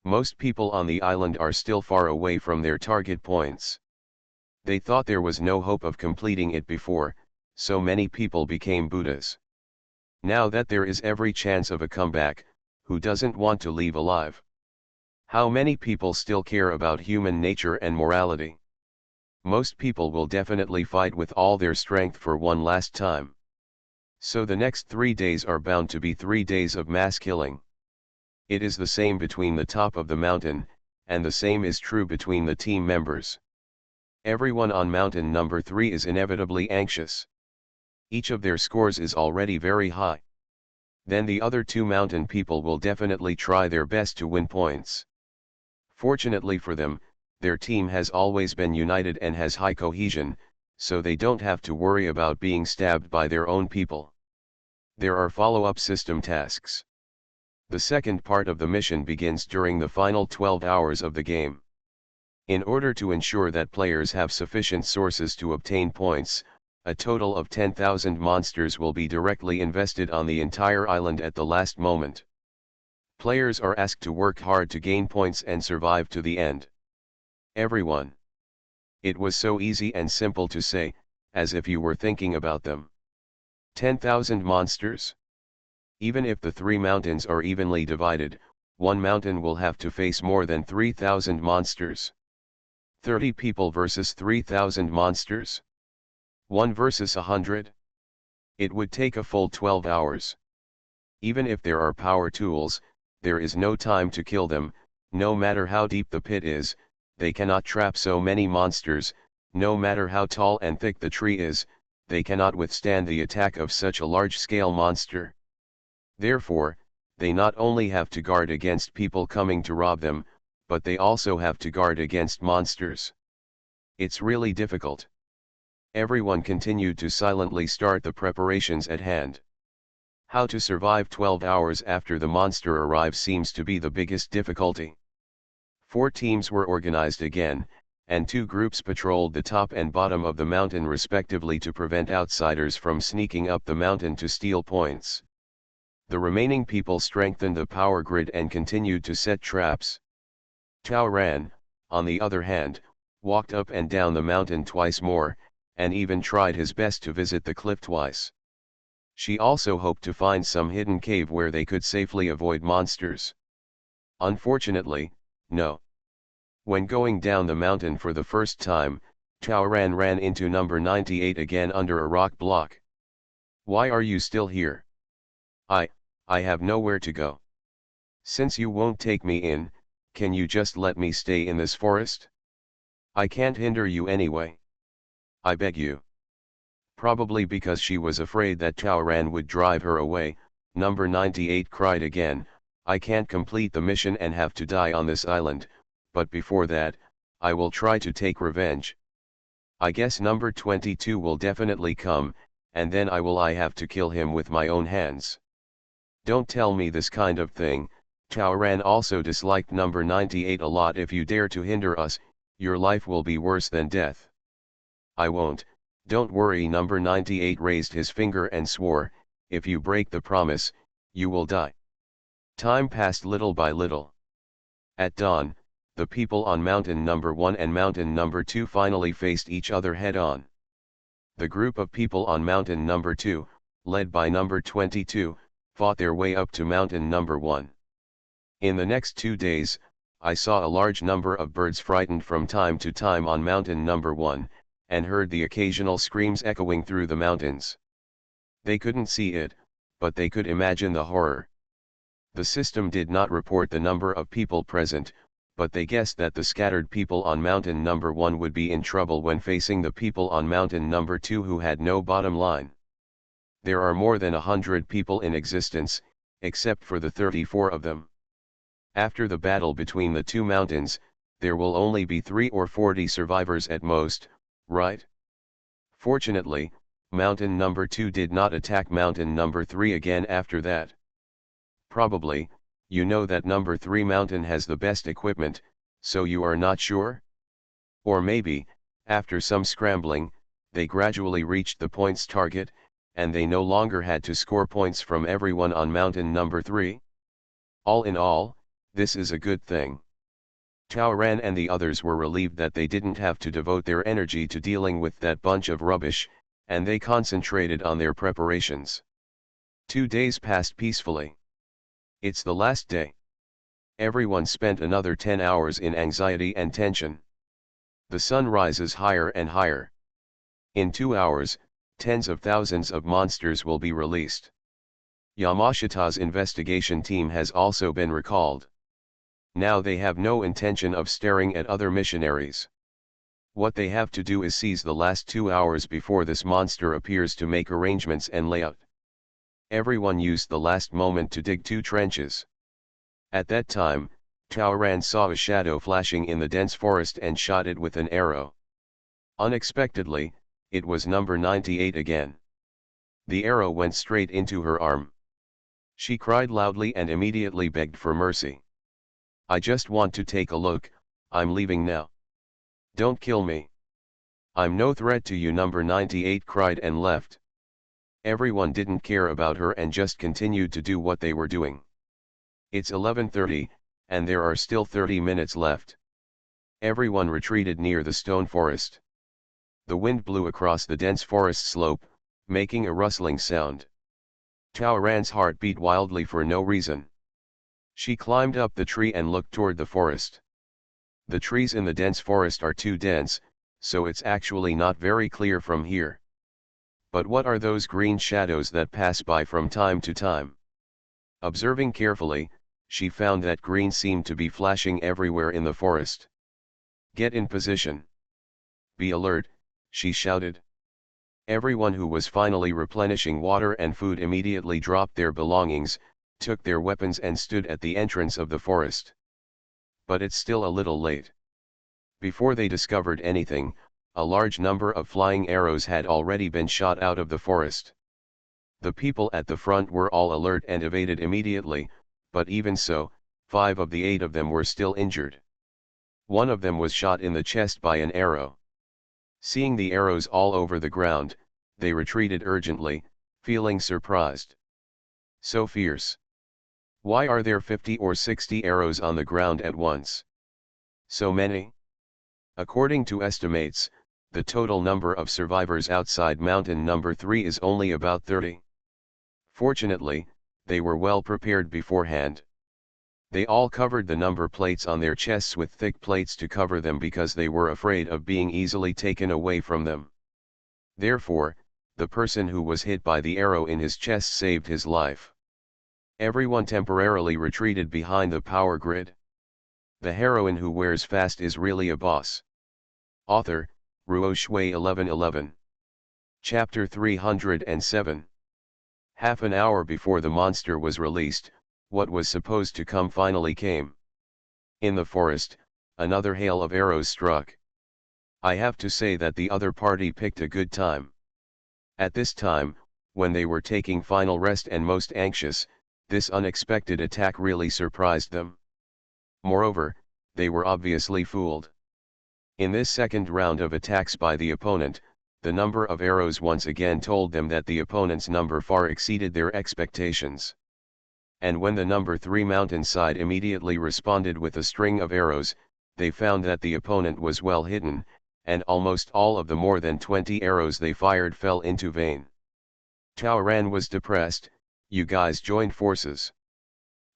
Most people on the island are still far away from their target points. They thought there was no hope of completing it before, so many people became Buddhas. Now that there is every chance of a comeback, who doesn't want to leave alive? How many people still care about human nature and morality? Most people will definitely fight with all their strength for one last time. So the next 3 days are bound to be 3 days of mass killing. It is the same between the top of the mountain, and the same is true between the team members. Everyone on mountain number 3 is inevitably anxious. Each of their scores is already very high. Then the other two mountain people will definitely try their best to win points. Fortunately for them, their team has always been united and has high cohesion, so they don't have to worry about being stabbed by their own people. There are follow-up system tasks. The second part of the mission begins during the final 12 hours of the game. In order to ensure that players have sufficient sources to obtain points, a total of 10,000 monsters will be directly invested on the entire island at the last moment. Players are asked to work hard to gain points and survive to the end. Everyone. It was so easy and simple to say, as if you were thinking about them. 10,000 monsters? Even if the three mountains are evenly divided, one mountain will have to face more than 3,000 monsters. 30 people versus 3,000 monsters? 1 versus 100? It would take a full 12 hours. Even if there are power tools, there is no time to kill them. No matter how deep the pit is, they cannot trap so many monsters. No matter how tall and thick the tree is, they cannot withstand the attack of such a large-scale monster. Therefore, they not only have to guard against people coming to rob them, but they also have to guard against monsters. It's really difficult. Everyone continued to silently start the preparations at hand. How to survive 12 hours after the monster arrives seems to be the biggest difficulty. 4 teams were organized again, and 2 groups patrolled the top and bottom of the mountain respectively to prevent outsiders from sneaking up the mountain to steal points. The remaining people strengthened the power grid and continued to set traps. Tao Ran, on the other hand, walked up and down the mountain twice more, and even tried his best to visit the cliff twice. She also hoped to find some hidden cave where they could safely avoid monsters. Unfortunately, no. When going down the mountain for the first time, Tao Ran ran into number 98 again under a rock block. "Why are you still here? I have nowhere to go. Since you won't take me in, can you just let me stay in this forest? I can't hinder you anyway. I beg you." Probably because she was afraid that Tao Ran would drive her away, number 98 cried again, "I can't complete the mission and have to die on this island, but before that, I will try to take revenge. I guess number 22 will definitely come, and then I have to kill him with my own hands." "Don't tell me this kind of thing." Tao Ran also disliked number 98 a lot. "If you dare to hinder us, your life will be worse than death." "I won't, don't worry." Number 98 raised his finger and swore, "If you break the promise, you will die." Time passed little by little. At dawn, the people on mountain number 1 and mountain number 2 finally faced each other head-on. The group of people on mountain number 2, led by number 22, fought their way up to mountain number 1. In the next 2 days, I saw a large number of birds frightened from time to time on mountain number 1, and heard the occasional screams echoing through the mountains. They couldn't see it, but they could imagine the horror. The system did not report the number of people present, but they guessed that the scattered people on mountain number 1 would be in trouble when facing the people on mountain number 2 who had no bottom line. There are more than 100 people in existence, except for the 34 of them. After the battle between the two mountains, there will only be 3 or 40 survivors at most, right? Fortunately, mountain number 2 did not attack mountain number 3 again after that. Probably, you know that number 3 mountain has the best equipment, so you are not sure? Or maybe, after some scrambling, they gradually reached the points target, and they no longer had to score points from everyone on mountain number 3? All in all, this is a good thing. Tao Ran and the others were relieved that they didn't have to devote their energy to dealing with that bunch of rubbish, and they concentrated on their preparations. 2 days passed peacefully. It's the last day. Everyone spent another 10 hours in anxiety and tension. The sun rises higher and higher. In 2 hours, tens of thousands of monsters will be released. Yamashita's investigation team has also been recalled. Now they have no intention of staring at other missionaries. What they have to do is seize the last 2 hours before this monster appears to make arrangements and layout. Everyone used the last moment to dig 2 trenches. At that time, Taoran saw a shadow flashing in the dense forest and shot it with an arrow. Unexpectedly, it was number 98 again. The arrow went straight into her arm. She cried loudly and immediately begged for mercy. "I just want to take a look, I'm leaving now. Don't kill me. I'm no threat to you," number 98 cried and left. Everyone didn't care about her and just continued to do what they were doing. It's 11:30, and there are still 30 minutes left. Everyone retreated near the stone forest. The wind blew across the dense forest slope, making a rustling sound. Taoran's heart beat wildly for no reason. She climbed up the tree and looked toward the forest. The trees in the dense forest are too dense, so it's actually not very clear from here. But what are those green shadows that pass by from time to time? Observing carefully, she found that green seemed to be flashing everywhere in the forest. "Get in position. Be alert," she shouted. Everyone who was finally replenishing water and food immediately dropped their belongings, took their weapons and stood at the entrance of the forest. But it's still a little late. Before they discovered anything, a large number of flying arrows had already been shot out of the forest. The people at the front were all alert and evaded immediately, but even so, 5 of the 8 of them were still injured. One of them was shot in the chest by an arrow. Seeing the arrows all over the ground, they retreated urgently, feeling surprised. So fierce. Why are there 50 or 60 arrows on the ground at once? So many? According to estimates, the total number of survivors outside mountain number 3 is only about 30. Fortunately, they were well prepared beforehand. They all covered the number plates on their chests with thick plates to cover them because they were afraid of being easily taken away from them. Therefore, the person who was hit by the arrow in his chest saved his life. Everyone temporarily retreated behind the power grid. The heroine who wears fast is really a boss. Author, Ruo Shui 1111. Chapter 307. Half an hour before the monster was released, what was supposed to come finally came. In the forest, another hail of arrows struck. I have to say that the other party picked a good time. At this time, when they were taking final rest and most anxious, this unexpected attack really surprised them. Moreover, they were obviously fooled. In this second round of attacks by the opponent, the number of arrows once again told them that the opponent's number far exceeded their expectations. And when the number 3 mountainside immediately responded with a string of arrows, they found that the opponent was well hidden, and almost all of the more than 20 arrows they fired fell into vain. Taoran was depressed. You guys joined forces.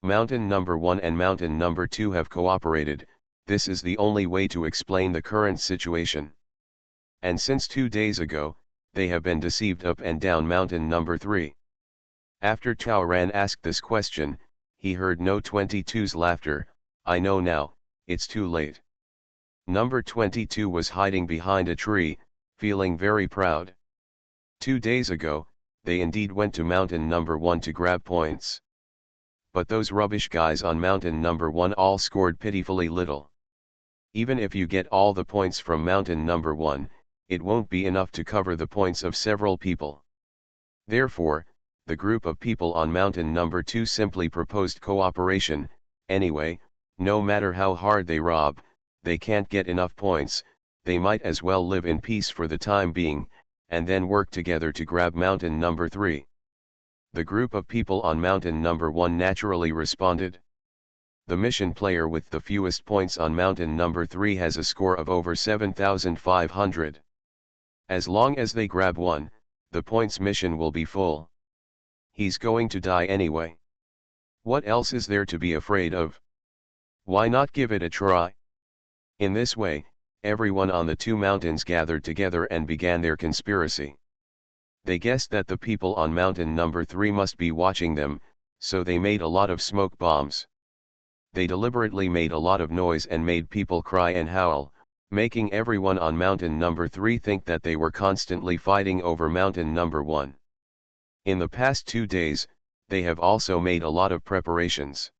Mountain number 1 and mountain number 2 have cooperated. This is the only way to explain the current situation. And since 2 days ago, they have been deceived up and down mountain number 3. After Taoran asked this question, he heard No 22's laughter. I know now, it's too late. Number 22 was hiding behind a tree, feeling very proud. 2 days ago, they indeed went to mountain number 1 to grab points. But those rubbish guys on mountain number 1 all scored pitifully little. Even if you get all the points from mountain number 1, it won't be enough to cover the points of several people. Therefore, the group of people on mountain number 2 simply proposed cooperation. Anyway, no matter how hard they rob, they can't get enough points. They might as well live in peace for the time being, and then work together to grab mountain number 3. The group of people on mountain number 1 naturally responded. The mission player with the fewest points on mountain number 3 has a score of over 7,500. As long as they grab one, the points mission will be full. He's going to die anyway. What else is there to be afraid of? Why not give it a try? In this way, everyone on the 2 mountains gathered together and began their conspiracy. They guessed that the people on mountain number 3 must be watching them, so they made a lot of smoke bombs. They deliberately made a lot of noise and made people cry and howl, making everyone on mountain number 3 think that they were constantly fighting over mountain number 1. In the past 2 days, they have also made a lot of preparations.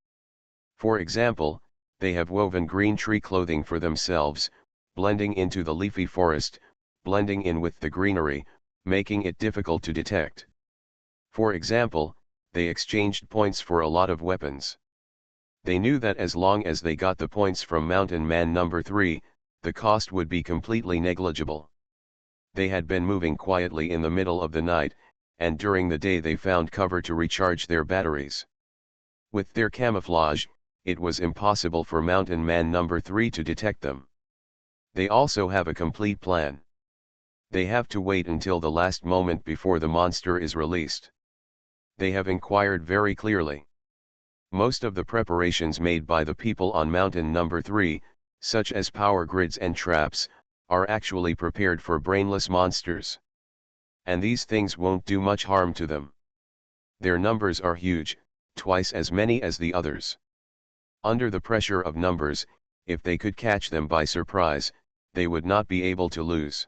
For example, they have woven green tree clothing for themselves, blending into the leafy forest, blending in with the greenery, making it difficult to detect. For example, they exchanged points for a lot of weapons. They knew that as long as they got the points from mountain man number 3, the cost would be completely negligible. They had been moving quietly in the middle of the night, and during the day they found cover to recharge their batteries. With their camouflage, it was impossible for mountain man number 3 to detect them. They also have a complete plan. They have to wait until the last moment before the monster is released. They have inquired very clearly. Most of the preparations made by the people on mountain number 3, such as power grids and traps, are actually prepared for brainless monsters. And these things won't do much harm to them. Their numbers are huge, twice as many as the others. Under the pressure of numbers, if they could catch them by surprise, they would not be able to lose.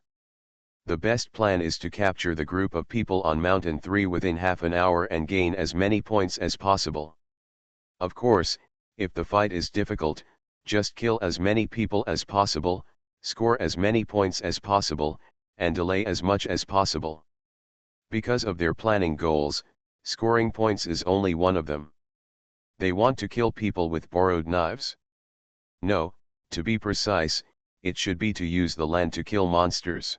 The best plan is to capture the group of people on mountain 3 within half an hour and gain as many points as possible. Of course, if the fight is difficult, just kill as many people as possible, score as many points as possible, and delay as much as possible. Because of their planning goals, scoring points is only one of them. They want to kill people with borrowed knives? No, to be precise, it should be to use the land to kill monsters.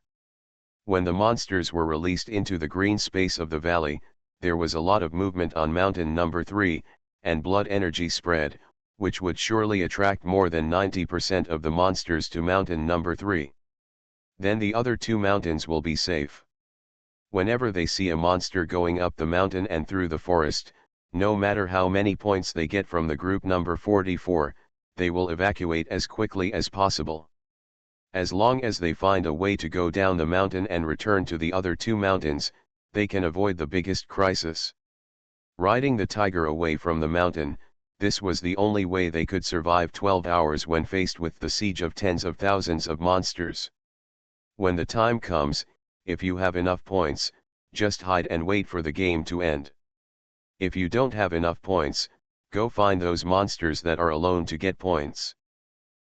When the monsters were released into the green space of the valley, there was a lot of movement on mountain number 3, and blood energy spread, which would surely attract more than 90% of the monsters to mountain number 3. Then the other 2 mountains will be safe. Whenever they see a monster going up the mountain and through the forest, no matter how many points they get from the group number 44, they will evacuate as quickly as possible. As long as they find a way to go down the mountain and return to the other 2 mountains, they can avoid the biggest crisis. Riding the tiger away from the mountain, this was the only way they could survive 12 hours when faced with the siege of tens of thousands of monsters. When the time comes, if you have enough points, just hide and wait for the game to end. If you don't have enough points, go find those monsters that are alone to get points.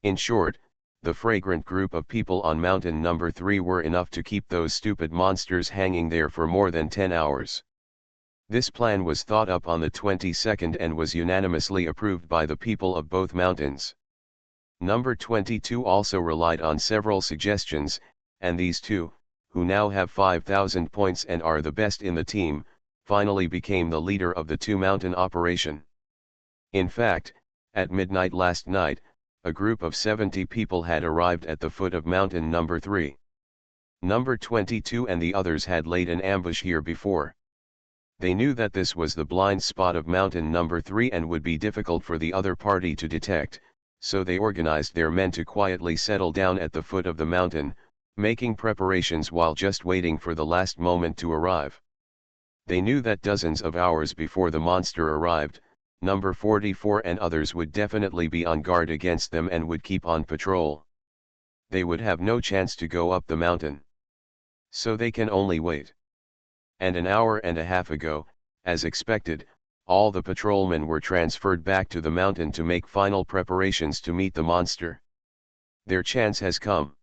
In short, the fragrant group of people on mountain number 3 were enough to keep those stupid monsters hanging there for more than 10 hours. This plan was thought up on the 22nd and was unanimously approved by the people of both mountains. Number 22 also relied on several suggestions, and these 2, who now have 5,000 points and are the best in the team, finally became the leader of the 2-mountain operation. In fact, at midnight last night, a group of 70 people had arrived at the foot of mountain number 3. Number 22 and the others had laid an ambush here before. They knew that this was the blind spot of mountain number 3 and would be difficult for the other party to detect, so they organized their men to quietly settle down at the foot of the mountain, making preparations while just waiting for the last moment to arrive. They knew that dozens of hours before the monster arrived, number 44 and others would definitely be on guard against them and would keep on patrol. They would have no chance to go up the mountain. So they can only wait. And an hour and a half ago, as expected, all the patrolmen were transferred back to the mountain to make final preparations to meet the monster. Their chance has come.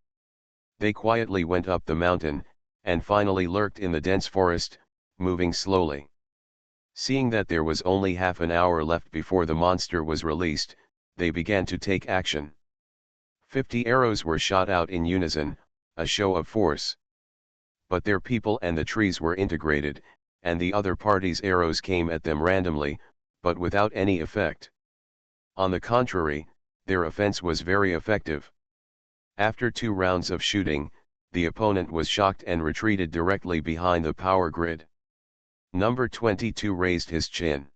They quietly went up the mountain, and finally lurked in the dense forest, moving slowly. Seeing that there was only half an hour left before the monster was released, they began to take action. 50 arrows were shot out in unison, a show of force. But their people and the trees were integrated, and the other party's arrows came at them randomly, but without any effect. On the contrary, their offense was very effective. After 2 rounds of shooting, the opponent was shocked and retreated directly behind the power grid. Number 22 raised his chin.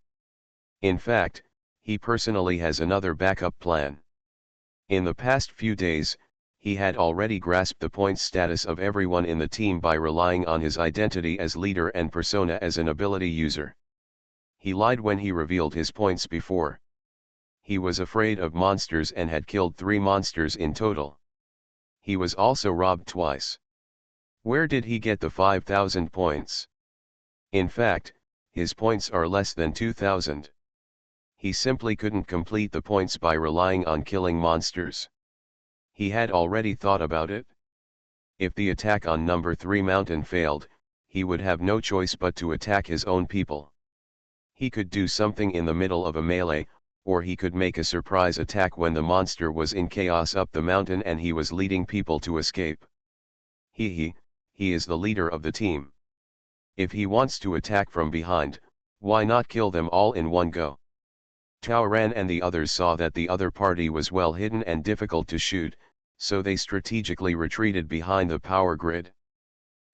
In fact, he personally has another backup plan. In the past few days, he had already grasped the points status of everyone in the team by relying on his identity as leader and persona as an ability user. He lied when he revealed his points before. He was afraid of monsters and had killed 3 monsters in total. He was also robbed twice. Where did he get the 5,000 points? In fact, his points are less than 2,000. He simply couldn't complete the points by relying on killing monsters. He had already thought about it. If the attack on number 3 mountain failed, he would have no choice but to attack his own people. He could do something in the middle of a melee, or he could make a surprise attack when the monster was in chaos up the mountain and he was leading people to escape. He is the leader of the team. If he wants to attack from behind, why not kill them all in one go? Taoran and the others saw that the other party was well hidden and difficult to shoot, so they strategically retreated behind the power grid.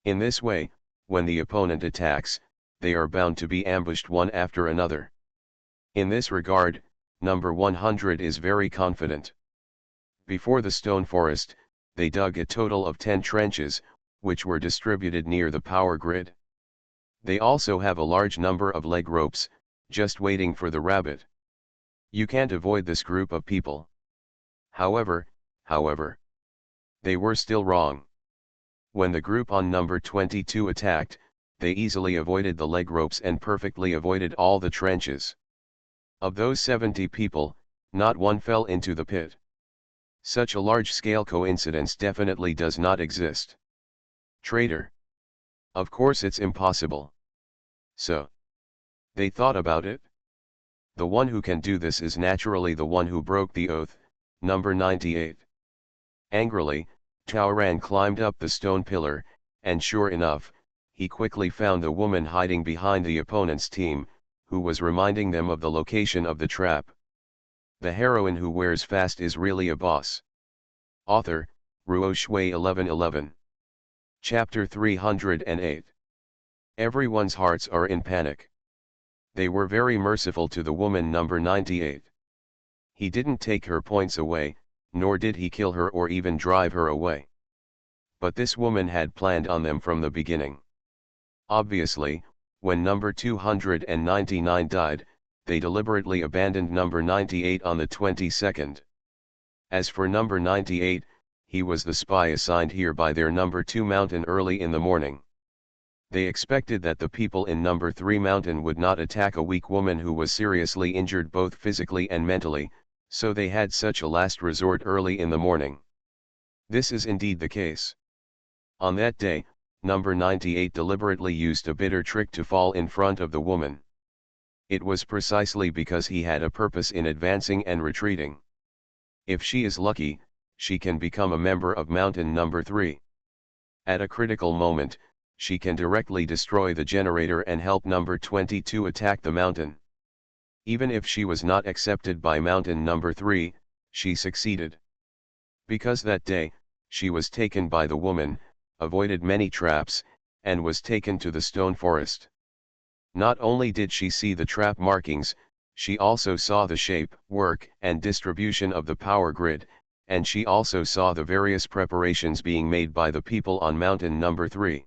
In this way, when the opponent attacks, they are bound to be ambushed one after another. In this regard, number 100 is very confident. Before the stone forest, they dug a total of 10 trenches, which were distributed near the power grid. They also have a large number of leg ropes, just waiting for the rabbit. You can't avoid this group of people. However, they were still wrong. When the group on number 22 attacked, they easily avoided the leg ropes and perfectly avoided all the trenches. Of those 70 people, not one fell into the pit. Such a large-scale coincidence definitely does not exist. Traitor. Of course it's impossible. So, they thought about it. The one who can do this is naturally the one who broke the oath, number 98. Angrily, Taoran climbed up the stone pillar, and sure enough, he quickly found the woman hiding behind the opponent's team, who was reminding them of the location of the trap. The heroine who wears fast is really a boss. Author, Ruo Shui 1111. Chapter 308. Everyone's hearts are in panic. They were very merciful to the woman number 98. He didn't take her points away, nor did he kill her or even drive her away. But this woman had planned on them from the beginning. Obviously, when number 299 died, they deliberately abandoned number 98 on the 22nd. As for number 98, he was the spy assigned here by their number 2 mountain early in the morning. They expected that the people in number 3 mountain would not attack a weak woman who was seriously injured both physically and mentally, so they had such a last resort early in the morning. This is indeed the case. On that day, number 98 deliberately used a bitter trick to fall in front of the woman. It was precisely because he had a purpose in advancing and retreating. If she is lucky, she can become a member of mountain number 3. At a critical moment, she can directly destroy the generator and help number 22 attack the mountain. Even if she was not accepted by mountain number 3, she succeeded. Because that day, she was taken by the woman, avoided many traps, and was taken to the stone forest. Not only did she see the trap markings, she also saw the shape, work, and distribution of the power grid, and she also saw the various preparations being made by the people on mountain number 3.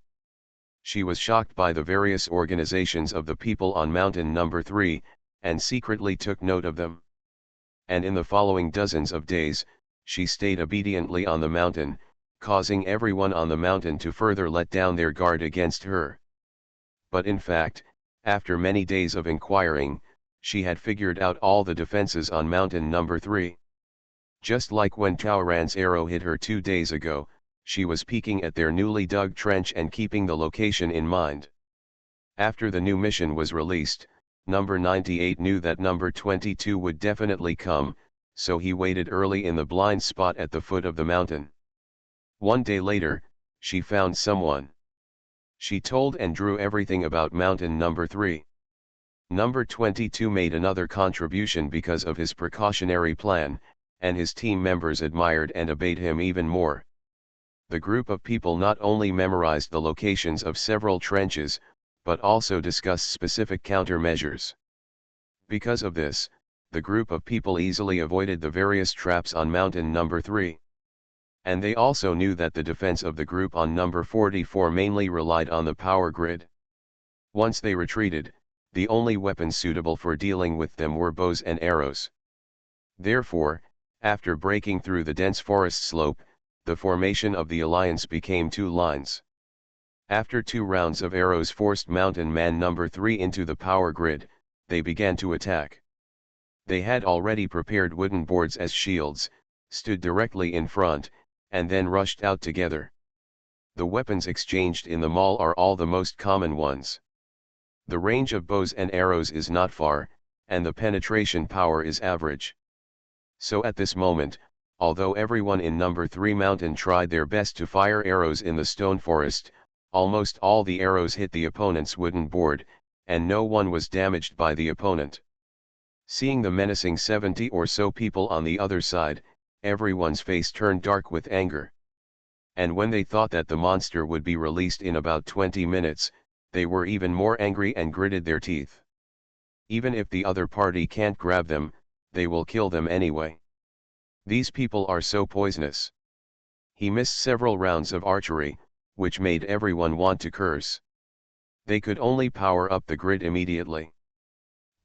She was shocked by the various organizations of the people on mountain number 3, and secretly took note of them. And in the following dozens of days, she stayed obediently on the mountain, causing everyone on the mountain to further let down their guard against her. But in fact, after many days of inquiring, she had figured out all the defenses on mountain number 3. Just like when Taoran's arrow hit her 2 days ago, she was peeking at their newly dug trench and keeping the location in mind. After the new mission was released, number 98 knew that number 22 would definitely come, so he waited early in the blind spot at the foot of the mountain. One day later, she found someone. She told and drew everything about mountain number 3. Number 22 made another contribution because of his precautionary plan, and his team members admired and obeyed him even more. The group of people not only memorized the locations of several trenches, but also discussed specific countermeasures. Because of this, the group of people easily avoided the various traps on mountain number 3. And they also knew that the defense of the group on number 44 mainly relied on the power grid. Once they retreated, the only weapons suitable for dealing with them were bows and arrows. Therefore, after breaking through the dense forest slope, the formation of the alliance became two lines. After 2 rounds of arrows forced Mountain Man number 3 into the power grid, they began to attack. They had already prepared wooden boards as shields, stood directly in front, and then rushed out together. The weapons exchanged in the mall are all the most common ones. The range of bows and arrows is not far, and the penetration power is average. So at this moment, although everyone in number 3 mountain tried their best to fire arrows in the stone forest, almost all the arrows hit the opponent's wooden board, and no one was damaged by the opponent. Seeing the menacing 70 or so people on the other side, everyone's face turned dark with anger. And when they thought that the monster would be released in about 20 minutes, they were even more angry and gritted their teeth. Even if the other party can't grab them, they will kill them anyway. These people are so poisonous. He missed several rounds of archery, which made everyone want to curse. They could only power up the grid immediately.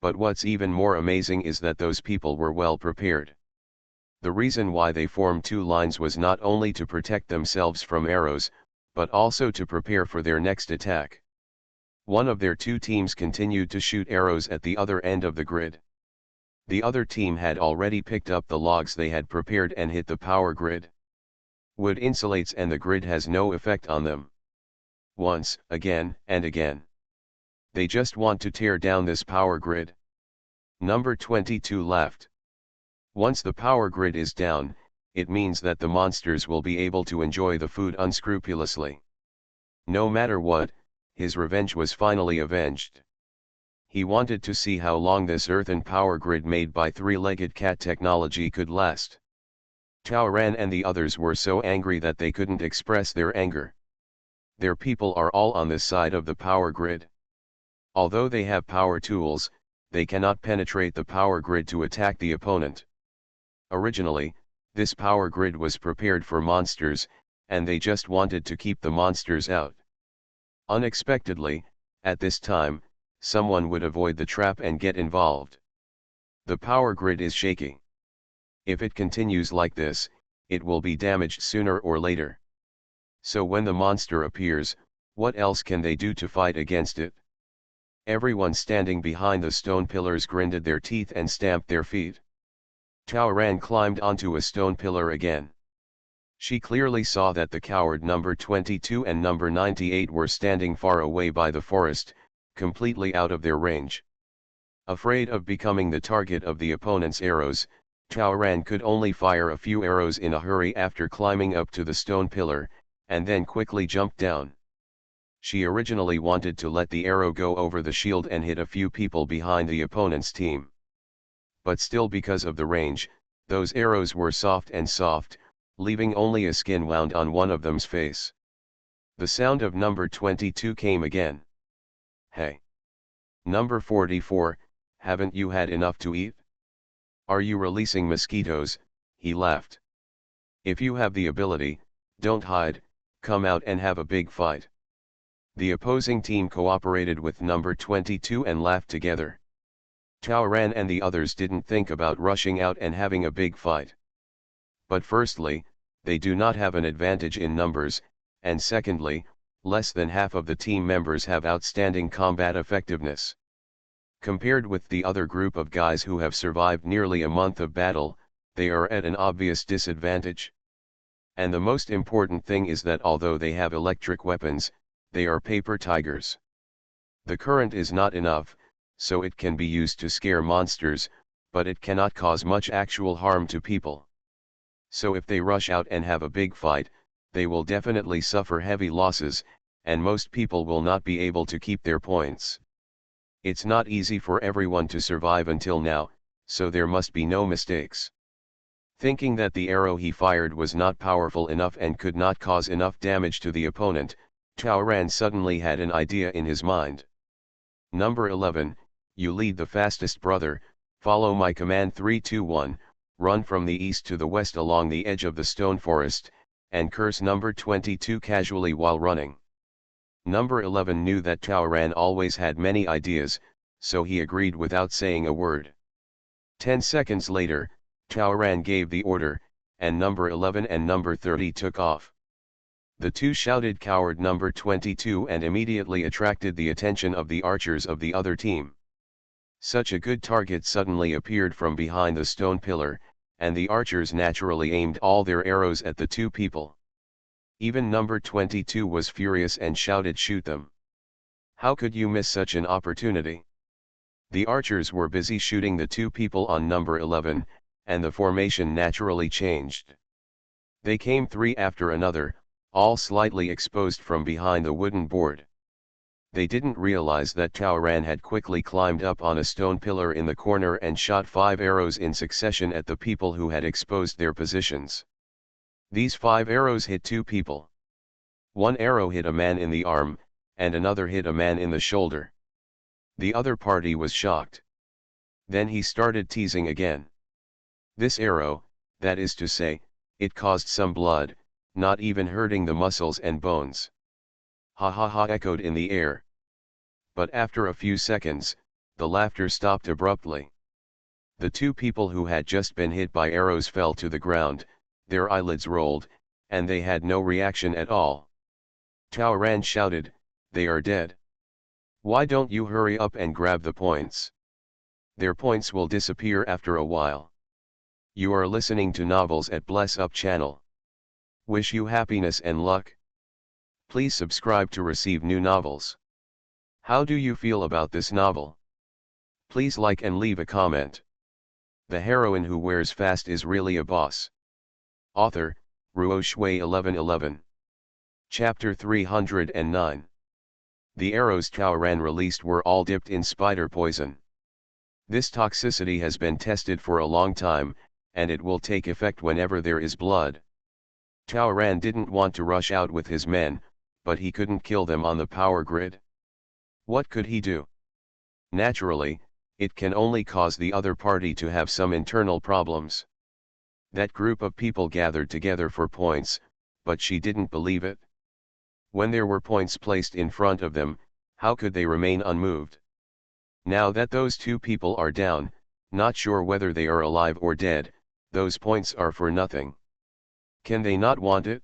But what's even more amazing is that those people were well prepared. The reason why they formed 2 lines was not only to protect themselves from arrows, but also to prepare for their next attack. One of their 2 teams continued to shoot arrows at the other end of the grid. The other team had already picked up the logs they had prepared and hit the power grid. Wood insulates and the grid has no effect on them. Once, again, and again. They just want to tear down this power grid. Number 22 left. Once the power grid is down, it means that the monsters will be able to enjoy the food unscrupulously. No matter what, his revenge was finally avenged. He wanted to see how long this earthen power grid made by 3-legged cat technology could last. Taoran and the others were so angry that they couldn't express their anger. Their people are all on this side of the power grid. Although they have power tools, they cannot penetrate the power grid to attack the opponent. Originally, this power grid was prepared for monsters, and they just wanted to keep the monsters out. Unexpectedly, at this time, someone would avoid the trap and get involved. The power grid is shaky. If it continues like this, it will be damaged sooner or later. So when the monster appears, what else can they do to fight against it? Everyone standing behind the stone pillars grinded their teeth and stamped their feet. Taoran climbed onto a stone pillar again. She clearly saw that the coward number 22 and number 98 were standing far away by the forest, completely out of their range. Afraid of becoming the target of the opponent's arrows, Taoran could only fire a few arrows in a hurry after climbing up to the stone pillar, and then quickly jumped down. She originally wanted to let the arrow go over the shield and hit a few people behind the opponent's team. But still, because of the range, those arrows were soft, leaving only a skin wound on one of them's face. The sound of number 22 came again. Hey! Number 44, haven't you had enough to eat? Are you releasing mosquitoes? He laughed. If you have the ability, don't hide, come out and have a big fight. The opposing team cooperated with number 22 and laughed together. Taoran and the others didn't think about rushing out and having a big fight. But firstly, they do not have an advantage in numbers, and secondly, less than half of the team members have outstanding combat effectiveness. Compared with the other group of guys who have survived nearly a month of battle, they are at an obvious disadvantage. And the most important thing is that although they have electric weapons, they are paper tigers. The current is not enough, so it can be used to scare monsters, but it cannot cause much actual harm to people. So if they rush out and have a big fight, they will definitely suffer heavy losses, and most people will not be able to keep their points. It's not easy for everyone to survive until now, so there must be no mistakes. Thinking that the arrow he fired was not powerful enough and could not cause enough damage to the opponent, Taoran suddenly had an idea in his mind. Number 11, you lead the fastest, brother, follow my command. 3, 2, 1, run from the east to the west along the edge of the stone forest, and curse number 22 casually while running. Number 11 knew that Taoran always had many ideas, so he agreed without saying a word. 10 seconds later, Taoran gave the order, and number 11 and number 30 took off. The two shouted "Coward" number 22 and immediately attracted the attention of the archers of the other team. Such a good target suddenly appeared from behind the stone pillar, and the archers naturally aimed all their arrows at the two people. Even number 22 was furious and shouted, "Shoot them! How could you miss such an opportunity?" The archers were busy shooting the two people on number 11, and the formation naturally changed. They came three after another, all slightly exposed from behind the wooden board. They didn't realize that Taoran had quickly climbed up on a stone pillar in the corner and shot 5 arrows in succession at the people who had exposed their positions. These 5 arrows hit 2 people. One arrow hit a man in the arm, and another hit a man in the shoulder. The other party was shocked. Then he started teasing again. This arrow, that is to say, it caused some blood, not even hurting the muscles and bones. "Ha ha ha," echoed in the air. But after a few seconds, the laughter stopped abruptly. The two people who had just been hit by arrows fell to the ground, their eyelids rolled, and they had no reaction at all. Taoran shouted, "They are dead. Why don't you hurry up and grab the points? Their points will disappear after a while." You are listening to Novels at Bless Up channel. Wish you happiness and luck. Please subscribe to receive new novels. How do you feel about this novel? Please like and leave a comment. The heroine who wears fast is really a boss. Author, Ruo Shui 1111. Chapter 309. The arrows Taoran released were all dipped in spider poison. This toxicity has been tested for a long time, and it will take effect whenever there is blood. Taoran didn't want to rush out with his men, but he couldn't kill them on the power grid. What could he do? Naturally, it can only cause the other party to have some internal problems. That group of people gathered together for points, but she didn't believe it. When there were points placed in front of them, how could they remain unmoved? Now that those two people are down, not sure whether they are alive or dead, those points are for nothing. Can they not want it?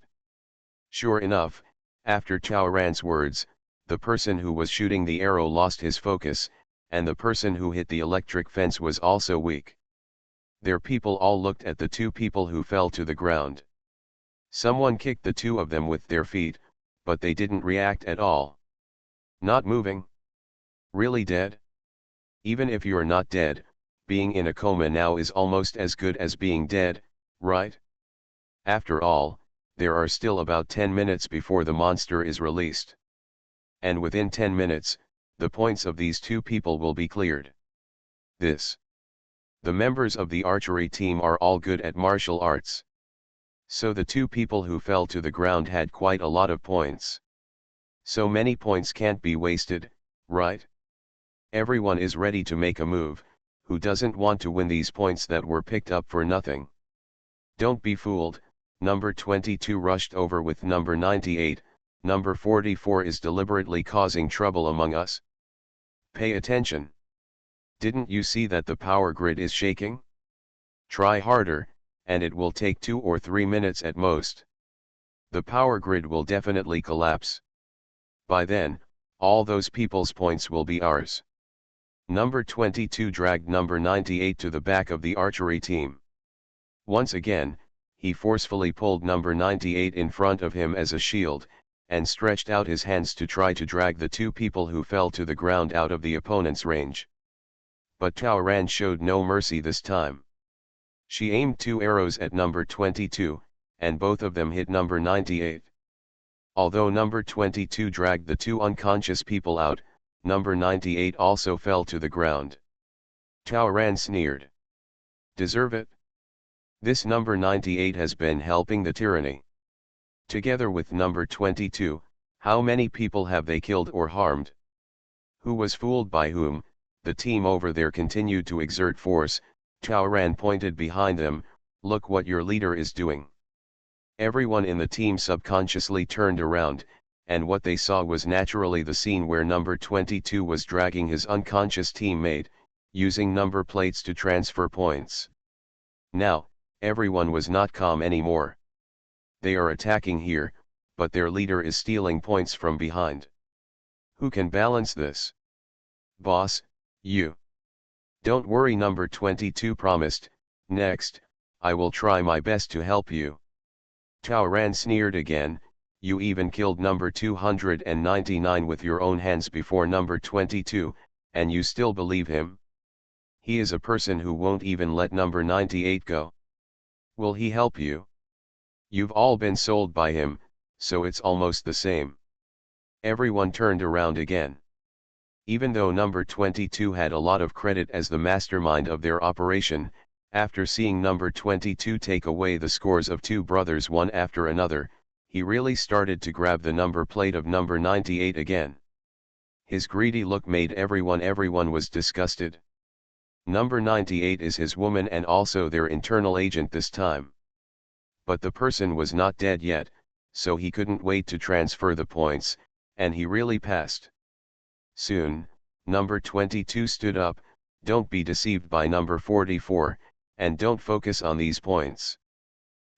Sure enough, after Taoran's words, the person who was shooting the arrow lost his focus, and the person who hit the electric fence was also weak. Their people all looked at the two people who fell to the ground. Someone kicked the two of them with their feet, but they didn't react at all. Not moving? Really dead? Even if you're not dead, being in a coma now is almost as good as being dead, right? After all, there are still about 10 minutes before the monster is released. And within 10 minutes, the points of these two people will be cleared. The members of the archery team are all good at martial arts. So the two people who fell to the ground had quite a lot of points. So many points can't be wasted, right? Everyone is ready to make a move. Who doesn't want to win these points that were picked up for nothing? Don't be fooled. Number 22 rushed over with number 98, number 44 is deliberately causing trouble among us. Pay attention. Didn't you see that the power grid is shaking? Try harder, and it will take 2 or 3 minutes at most. The power grid will definitely collapse. By then, all those people's points will be ours. Number 22 dragged number 98 to the back of the archery team. Once again, he forcefully pulled number 98 in front of him as a shield, and stretched out his hands to try to drag the two people who fell to the ground out of the opponent's range. But Taoran showed no mercy this time. She aimed 2 arrows at number 22, and both of them hit number 98. Although number 22 dragged the 2 unconscious people out, number 98 also fell to the ground. Taoran sneered. Deserve it? This number 98 has been helping the tyranny. Together with number 22, how many people have they killed or harmed? Who was fooled by whom? The team over there continued to exert force. Taoran pointed behind them, look what your leader is doing. Everyone in the team subconsciously turned around, and what they saw was naturally the scene where number 22 was dragging his unconscious teammate, using number plates to transfer points. Now, Everyone was not calm anymore. They are attacking here, but their leader is stealing points from behind. Who can balance this? Boss, you. Don't worry, number 22 promised. Next, I will try my best to help you. Tao Ran sneered again. You even killed number 299 with your own hands before number 22, and you still believe him? He is a person who won't even let number 98 go. Will he help you? You've all been sold by him, so it's almost the same. Everyone turned around again. Even though number 22 had a lot of credit as the mastermind of their operation, after seeing number 22 take away the scores of two brothers one after another, he really started to grab the number plate of number 98 again. His greedy look made everyone was disgusted. Number 98 is his woman and also their internal agent this time. But the person was not dead yet, so he couldn't wait to transfer the points, and he really passed. Soon, number 22 stood up. Don't be deceived by number 44, and don't focus on these points.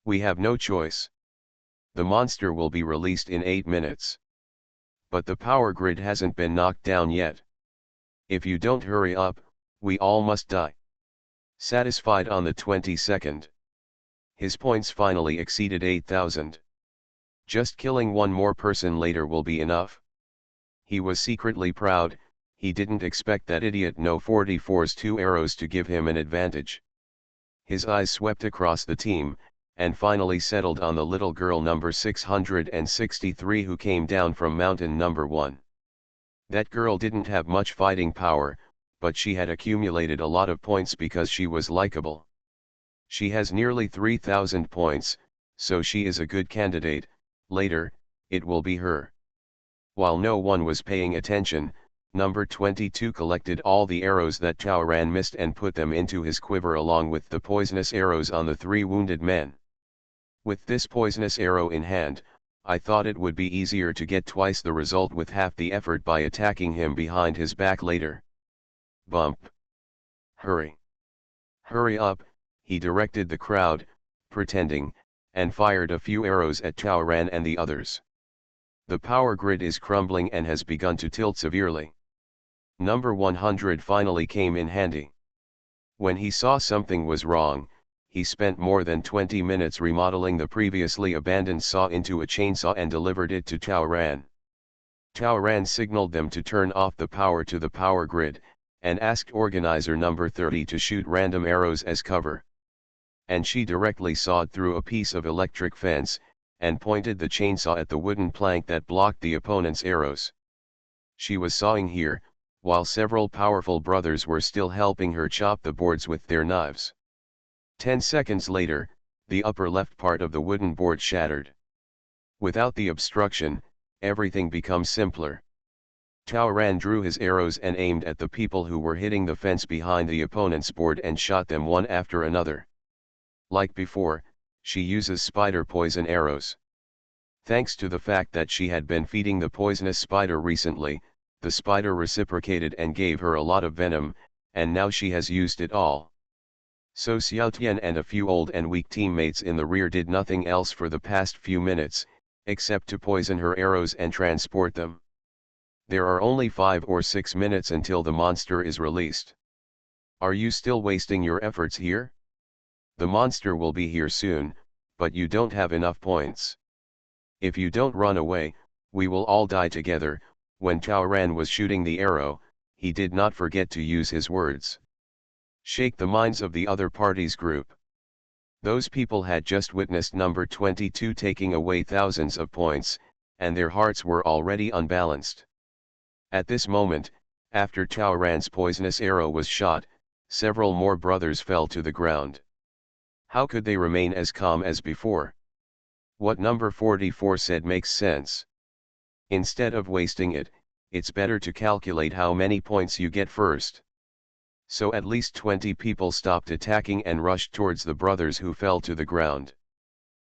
We have no choice. The monster will be released in 8 minutes. But the power grid hasn't been knocked down yet. If you don't hurry up, we all must die. Satisfied on the 22nd. His points finally exceeded 8,000. Just killing one more person later will be enough. He was secretly proud. He didn't expect that idiot No 44's 2 arrows to give him an advantage. His eyes swept across the team, and finally settled on the little girl number 663 who came down from mountain number 1. That girl didn't have much fighting power, but she had accumulated a lot of points because she was likable. She has nearly 3,000 points, so she is a good candidate. Later, it will be her. While no one was paying attention, number 22 collected all the arrows that Tao Ran missed and put them into his quiver along with the poisonous arrows on the 3 wounded men. With this poisonous arrow in hand, I thought it would be easier to get twice the result with half the effort by attacking him behind his back later. Bump. Hurry. Hurry up, he directed the crowd, pretending, and fired a few arrows at Tao Ran and the others. The power grid is crumbling and has begun to tilt severely. Number 100 finally came in handy. When he saw something was wrong, he spent more than 20 minutes remodeling the previously abandoned saw into a chainsaw and delivered it to Tao Ran. Tao Ran signaled them to turn off the power to the power grid, and asked organizer number 30 to shoot random arrows as cover. And she directly sawed through a piece of electric fence, and pointed the chainsaw at the wooden plank that blocked the opponent's arrows. She was sawing here, while several powerful brothers were still helping her chop the boards with their knives. 10 seconds later, the upper left part of the wooden board shattered. Without the obstruction, everything becomes simpler. Tao Ran drew his arrows and aimed at the people who were hitting the fence behind the opponent's board and shot them one after another. Like before, she uses spider poison arrows. Thanks to the fact that she had been feeding the poisonous spider recently, the spider reciprocated and gave her a lot of venom, and now she has used it all. So Xiaotian and a few old and weak teammates in the rear did nothing else for the past few minutes, except to poison her arrows and transport them. There are only 5 or 6 minutes until the monster is released. Are you still wasting your efforts here? The monster will be here soon, but you don't have enough points. If you don't run away, we will all die together. When Tao Ran was shooting the arrow, he did not forget to use his words. Shake the minds of the other party's group. Those people had just witnessed number 22 taking away thousands of points, and their hearts were already unbalanced. At this moment, after Tao Ran's poisonous arrow was shot, several more brothers fell to the ground. How could they remain as calm as before? What number 44 said makes sense. Instead of wasting it, it's better to calculate how many points you get first. So at least 20 people stopped attacking and rushed towards the brothers who fell to the ground.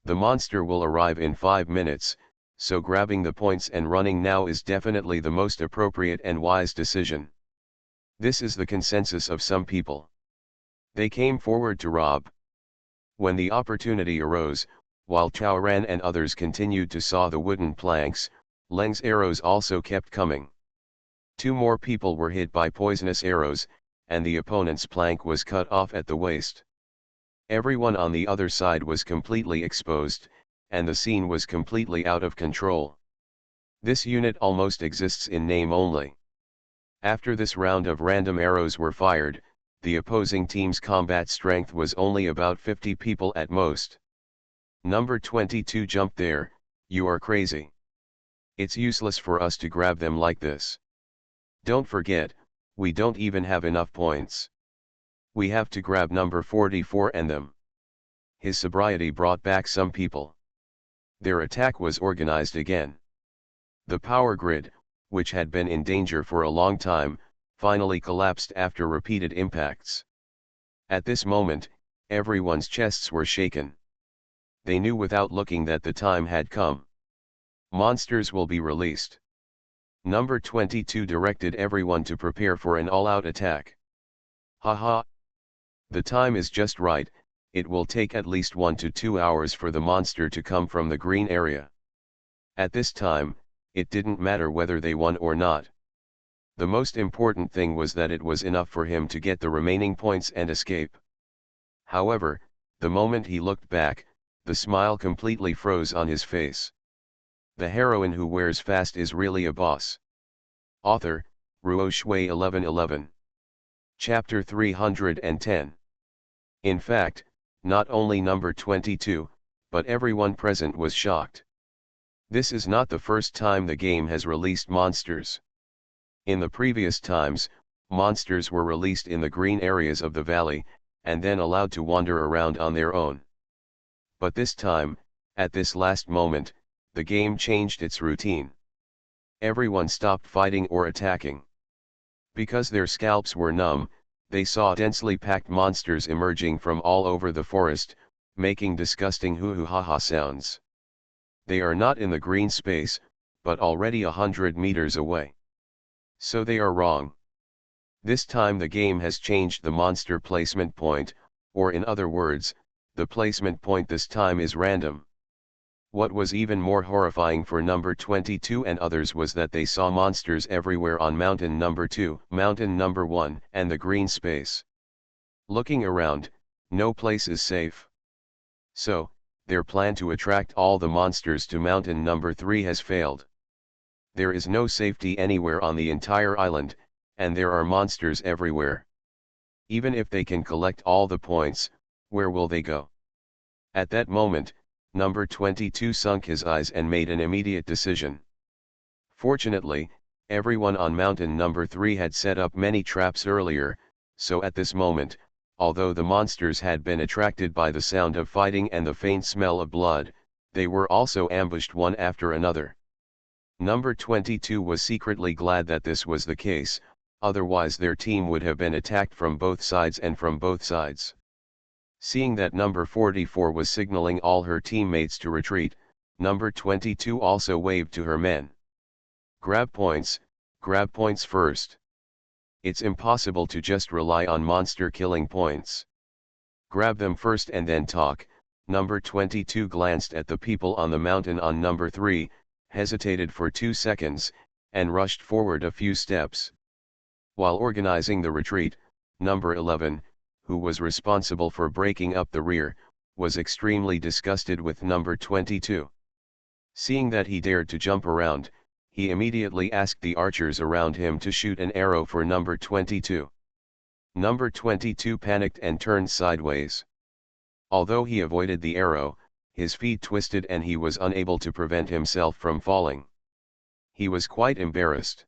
The monster will arrive in 5 minutes, so grabbing the points and running now is definitely the most appropriate and wise decision. This is the consensus of some people. They came forward to rob. When the opportunity arose, while Chaoran and others continued to saw the wooden planks, Leng's arrows also kept coming. 2 more people were hit by poisonous arrows, and the opponent's plank was cut off at the waist. Everyone on the other side was completely exposed, and the scene was completely out of control. This unit almost exists in name only. After this round of random arrows were fired, the opposing team's combat strength was only about 50 people at most. Number 22 jumped there, you are crazy. It's useless for us to grab them like this. Don't forget, we don't even have enough points. We have to grab number 44 and them. His sobriety brought back some people. Their attack was organized again. The power grid, which had been in danger for a long time, finally collapsed after repeated impacts. At this moment, everyone's chests were shaken. They knew without looking that the time had come. Monsters will be released. Number 22 directed everyone to prepare for an all-out attack. Haha. The time is just right, it will take at least 1 to 2 hours for the monster to come from the green area. At this time, it didn't matter whether they won or not. The most important thing was that it was enough for him to get the remaining points and escape. However, the moment he looked back, the smile completely froze on his face. The heroine who wears fast is really a boss. Author, Ruo Shui 1111. Chapter 310. In fact, not only number 22, but everyone present was shocked. This is not the first time the game has released monsters. In the previous times, monsters were released in the green areas of the valley, and then allowed to wander around on their own. But this time, at this last moment, the game changed its routine. Everyone stopped fighting or attacking. Because their scalps were numb, they saw densely packed monsters emerging from all over the forest, making disgusting hoo-hoo-ha-ha sounds. They are not in the green space, but already 100 meters away. So they are wrong. This time the game has changed the monster placement point, or in other words, the placement point this time is random. What was even more horrifying for number 22 and others was that they saw monsters everywhere on mountain number 2, mountain number 1, and the green space. Looking around, no place is safe. So, their plan to attract all the monsters to mountain number 3 has failed. There is no safety anywhere on the entire island, and there are monsters everywhere. Even if they can collect all the points, where will they go? At that moment, number 22 sunk his eyes and made an immediate decision. Fortunately, everyone on mountain number 3 had set up many traps earlier, so at this moment, although the monsters had been attracted by the sound of fighting and the faint smell of blood, they were also ambushed one after another. Number 22 was secretly glad that this was the case, otherwise their team would have been attacked from both sides and from both sides. Seeing that number 44 was signaling all her teammates to retreat, number 22 also waved to her men. Grab points first. It's impossible to just rely on monster killing points. Grab them first and then talk. Number 22 glanced at the people on the mountain on number 3, hesitated for 2 seconds, and rushed forward a few steps. While organizing the retreat, number 11, who was responsible for breaking up the rear, was extremely disgusted with number 22. Seeing that he dared to jump around, he immediately asked the archers around him to shoot an arrow for number 22. Number 22 panicked and turned sideways. Although he avoided the arrow, his feet twisted and he was unable to prevent himself from falling. He was quite embarrassed.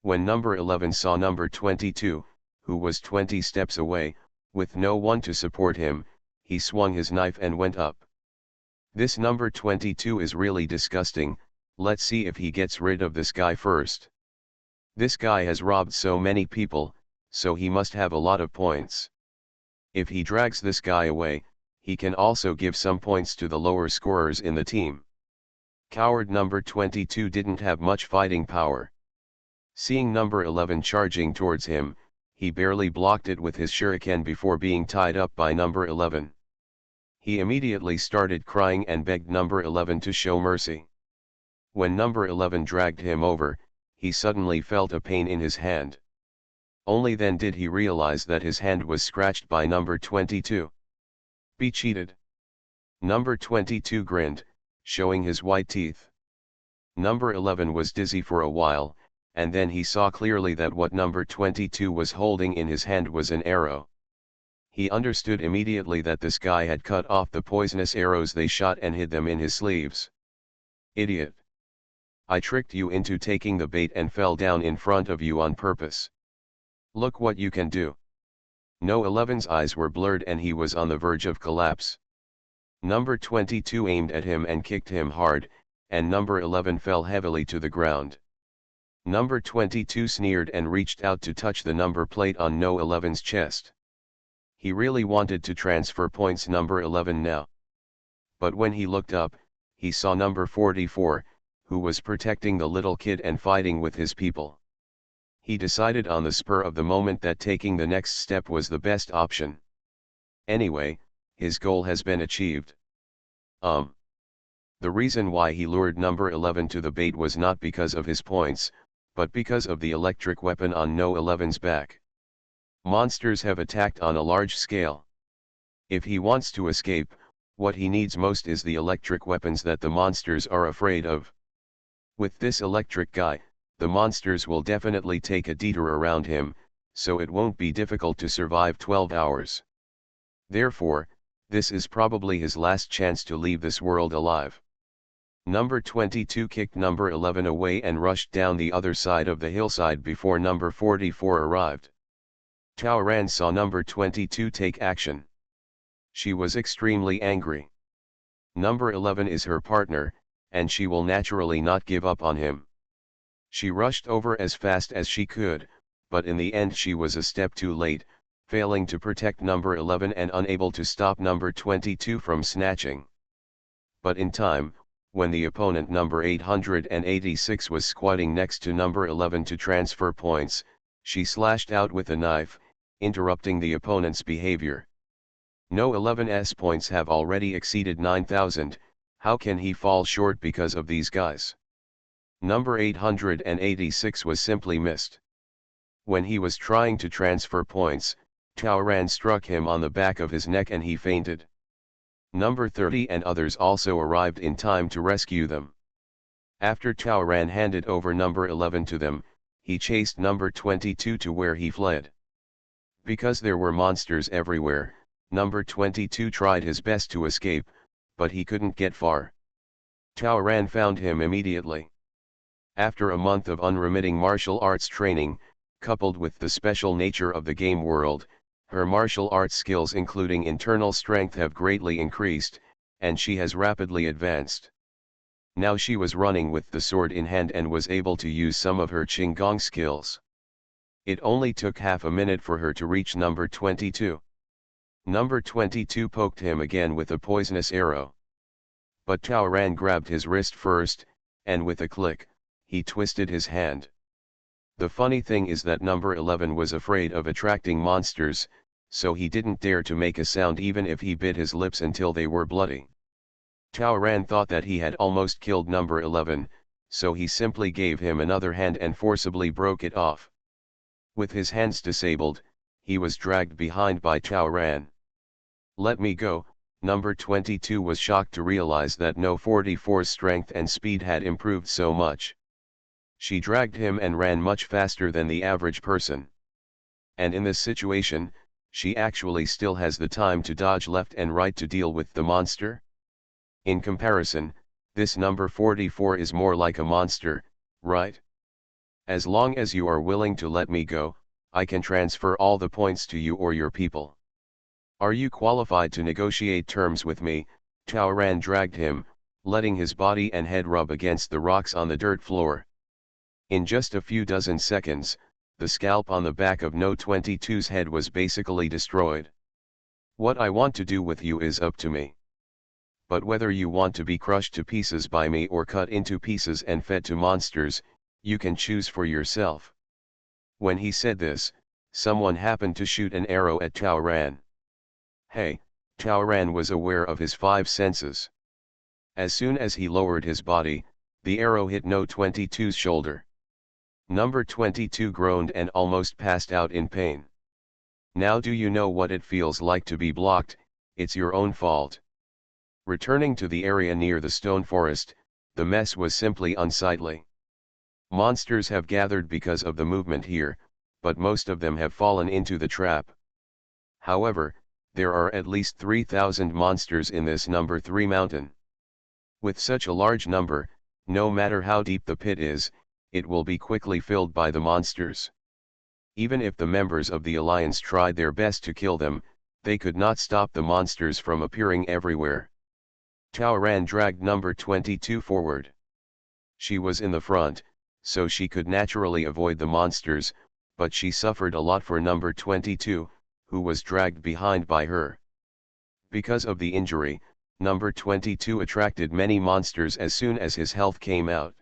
When number 11 saw number 22, who was 20 steps away, with no one to support him, he swung his knife and went up. This number 22 is really disgusting, let's see if he gets rid of this guy first. This guy has robbed so many people, so he must have a lot of points. If he drags this guy away, he can also give some points to the lower scorers in the team. Coward number 22 didn't have much fighting power. Seeing number 11 charging towards him, he barely blocked it with his shuriken before being tied up by number 11. He immediately started crying and begged number 11 to show mercy. When number 11 dragged him over, he suddenly felt a pain in his hand. Only then did he realize that his hand was scratched by number 22. Be cheated. Number 22 grinned, showing his white teeth. Number 11 was dizzy for a while, and then he saw clearly that what number 22 was holding in his hand was an arrow. He understood immediately that this guy had cut off the poisonous arrows they shot and hid them in his sleeves. Idiot. I tricked you into taking the bait and fell down in front of you on purpose. Look what you can do. No 11's eyes were blurred and he was on the verge of collapse. Number 22 aimed at him and kicked him hard, and number 11 fell heavily to the ground. Number 22 sneered and reached out to touch the number plate on No 11's chest. He really wanted to transfer points number 11 now. But when he looked up, he saw number 44, who was protecting the little kid and fighting with his people. He decided on the spur of the moment that taking the next step was the best option. Anyway, his goal has been achieved. The reason why he lured number 11 to the bait was not because of his points, but because of the electric weapon on No 11's back. Monsters have attacked on a large scale. If he wants to escape, what he needs most is the electric weapons that the monsters are afraid of. With this electric guy, the monsters will definitely take a detour around him, so it won't be difficult to survive 12 hours. Therefore, this is probably his last chance to leave this world alive. Number 22 kicked number 11 away and rushed down the other side of the hillside before number 44 arrived. Tao Ran saw number 22 take action. She was extremely angry. Number 11 is her partner, and she will naturally not give up on him. She rushed over as fast as she could, but in the end she was a step too late, failing to protect number 11 and unable to stop number 22 from snatching. But in time, when the opponent number 886 was squatting next to number 11 to transfer points, she slashed out with a knife, interrupting the opponent's behavior. No 11's points have already exceeded 9,000, how can he fall short because of these guys? Number 886 was simply missed. When he was trying to transfer points, Tao Ran struck him on the back of his neck and he fainted. Number 30 and others also arrived in time to rescue them. After Tao Ran handed over number 11 to them, he chased number 22 to where he fled. Because there were monsters everywhere, number 22 tried his best to escape, but he couldn't get far. Tao Ran found him immediately. After a month of unremitting martial arts training, coupled with the special nature of the game world, her martial arts skills including internal strength have greatly increased, and she has rapidly advanced. Now she was running with the sword in hand and was able to use some of her Qinggong skills. It only took half a minute for her to reach number 22. Number 22 poked him again with a poisonous arrow. But Tao Ran grabbed his wrist first, and with a click, he twisted his hand. The funny thing is that number 11 was afraid of attracting monsters, so he didn't dare to make a sound even if he bit his lips until they were bloody. Tao Ran thought that he had almost killed number 11, so he simply gave him another hand and forcibly broke it off. With his hands disabled, he was dragged behind by Tao Ran. Let me go. Number 22 was shocked to realize that No 44's strength and speed had improved so much. She dragged him and ran much faster than the average person. And in this situation, she actually still has the time to dodge left and right to deal with the monster. In comparison, this number 44 is more like a monster, right? As long as you are willing to let me go, I can transfer all the points to you or your people. Are you qualified to negotiate terms with me? Tao Ran dragged him, letting his body and head rub against the rocks on the dirt floor. In just a few dozen seconds, the scalp on the back of No 22's head was basically destroyed. What I want to do with you is up to me. But whether you want to be crushed to pieces by me or cut into pieces and fed to monsters, you can choose for yourself. When he said this, someone happened to shoot an arrow at Tao Ran. Hey, Taoran was aware of his five senses. As soon as he lowered his body, the arrow hit No 22's shoulder. Number 22 groaned and almost passed out in pain. Now do you know what it feels like to be blocked? It's your own fault. Returning to the area near the stone forest, the mess was simply unsightly. Monsters have gathered because of the movement here, but most of them have fallen into the trap. However, there are at least 3,000 monsters in this number 3 mountain. With such a large number, no matter how deep the pit is, it will be quickly filled by the monsters. Even if the members of the alliance tried their best to kill them, they could not stop the monsters from appearing everywhere. Taoran dragged number 22 forward. She was in the front, so she could naturally avoid the monsters, but she suffered a lot for number 22, who was dragged behind by her. Because of the injury, number 22 attracted many monsters as soon as his health came out.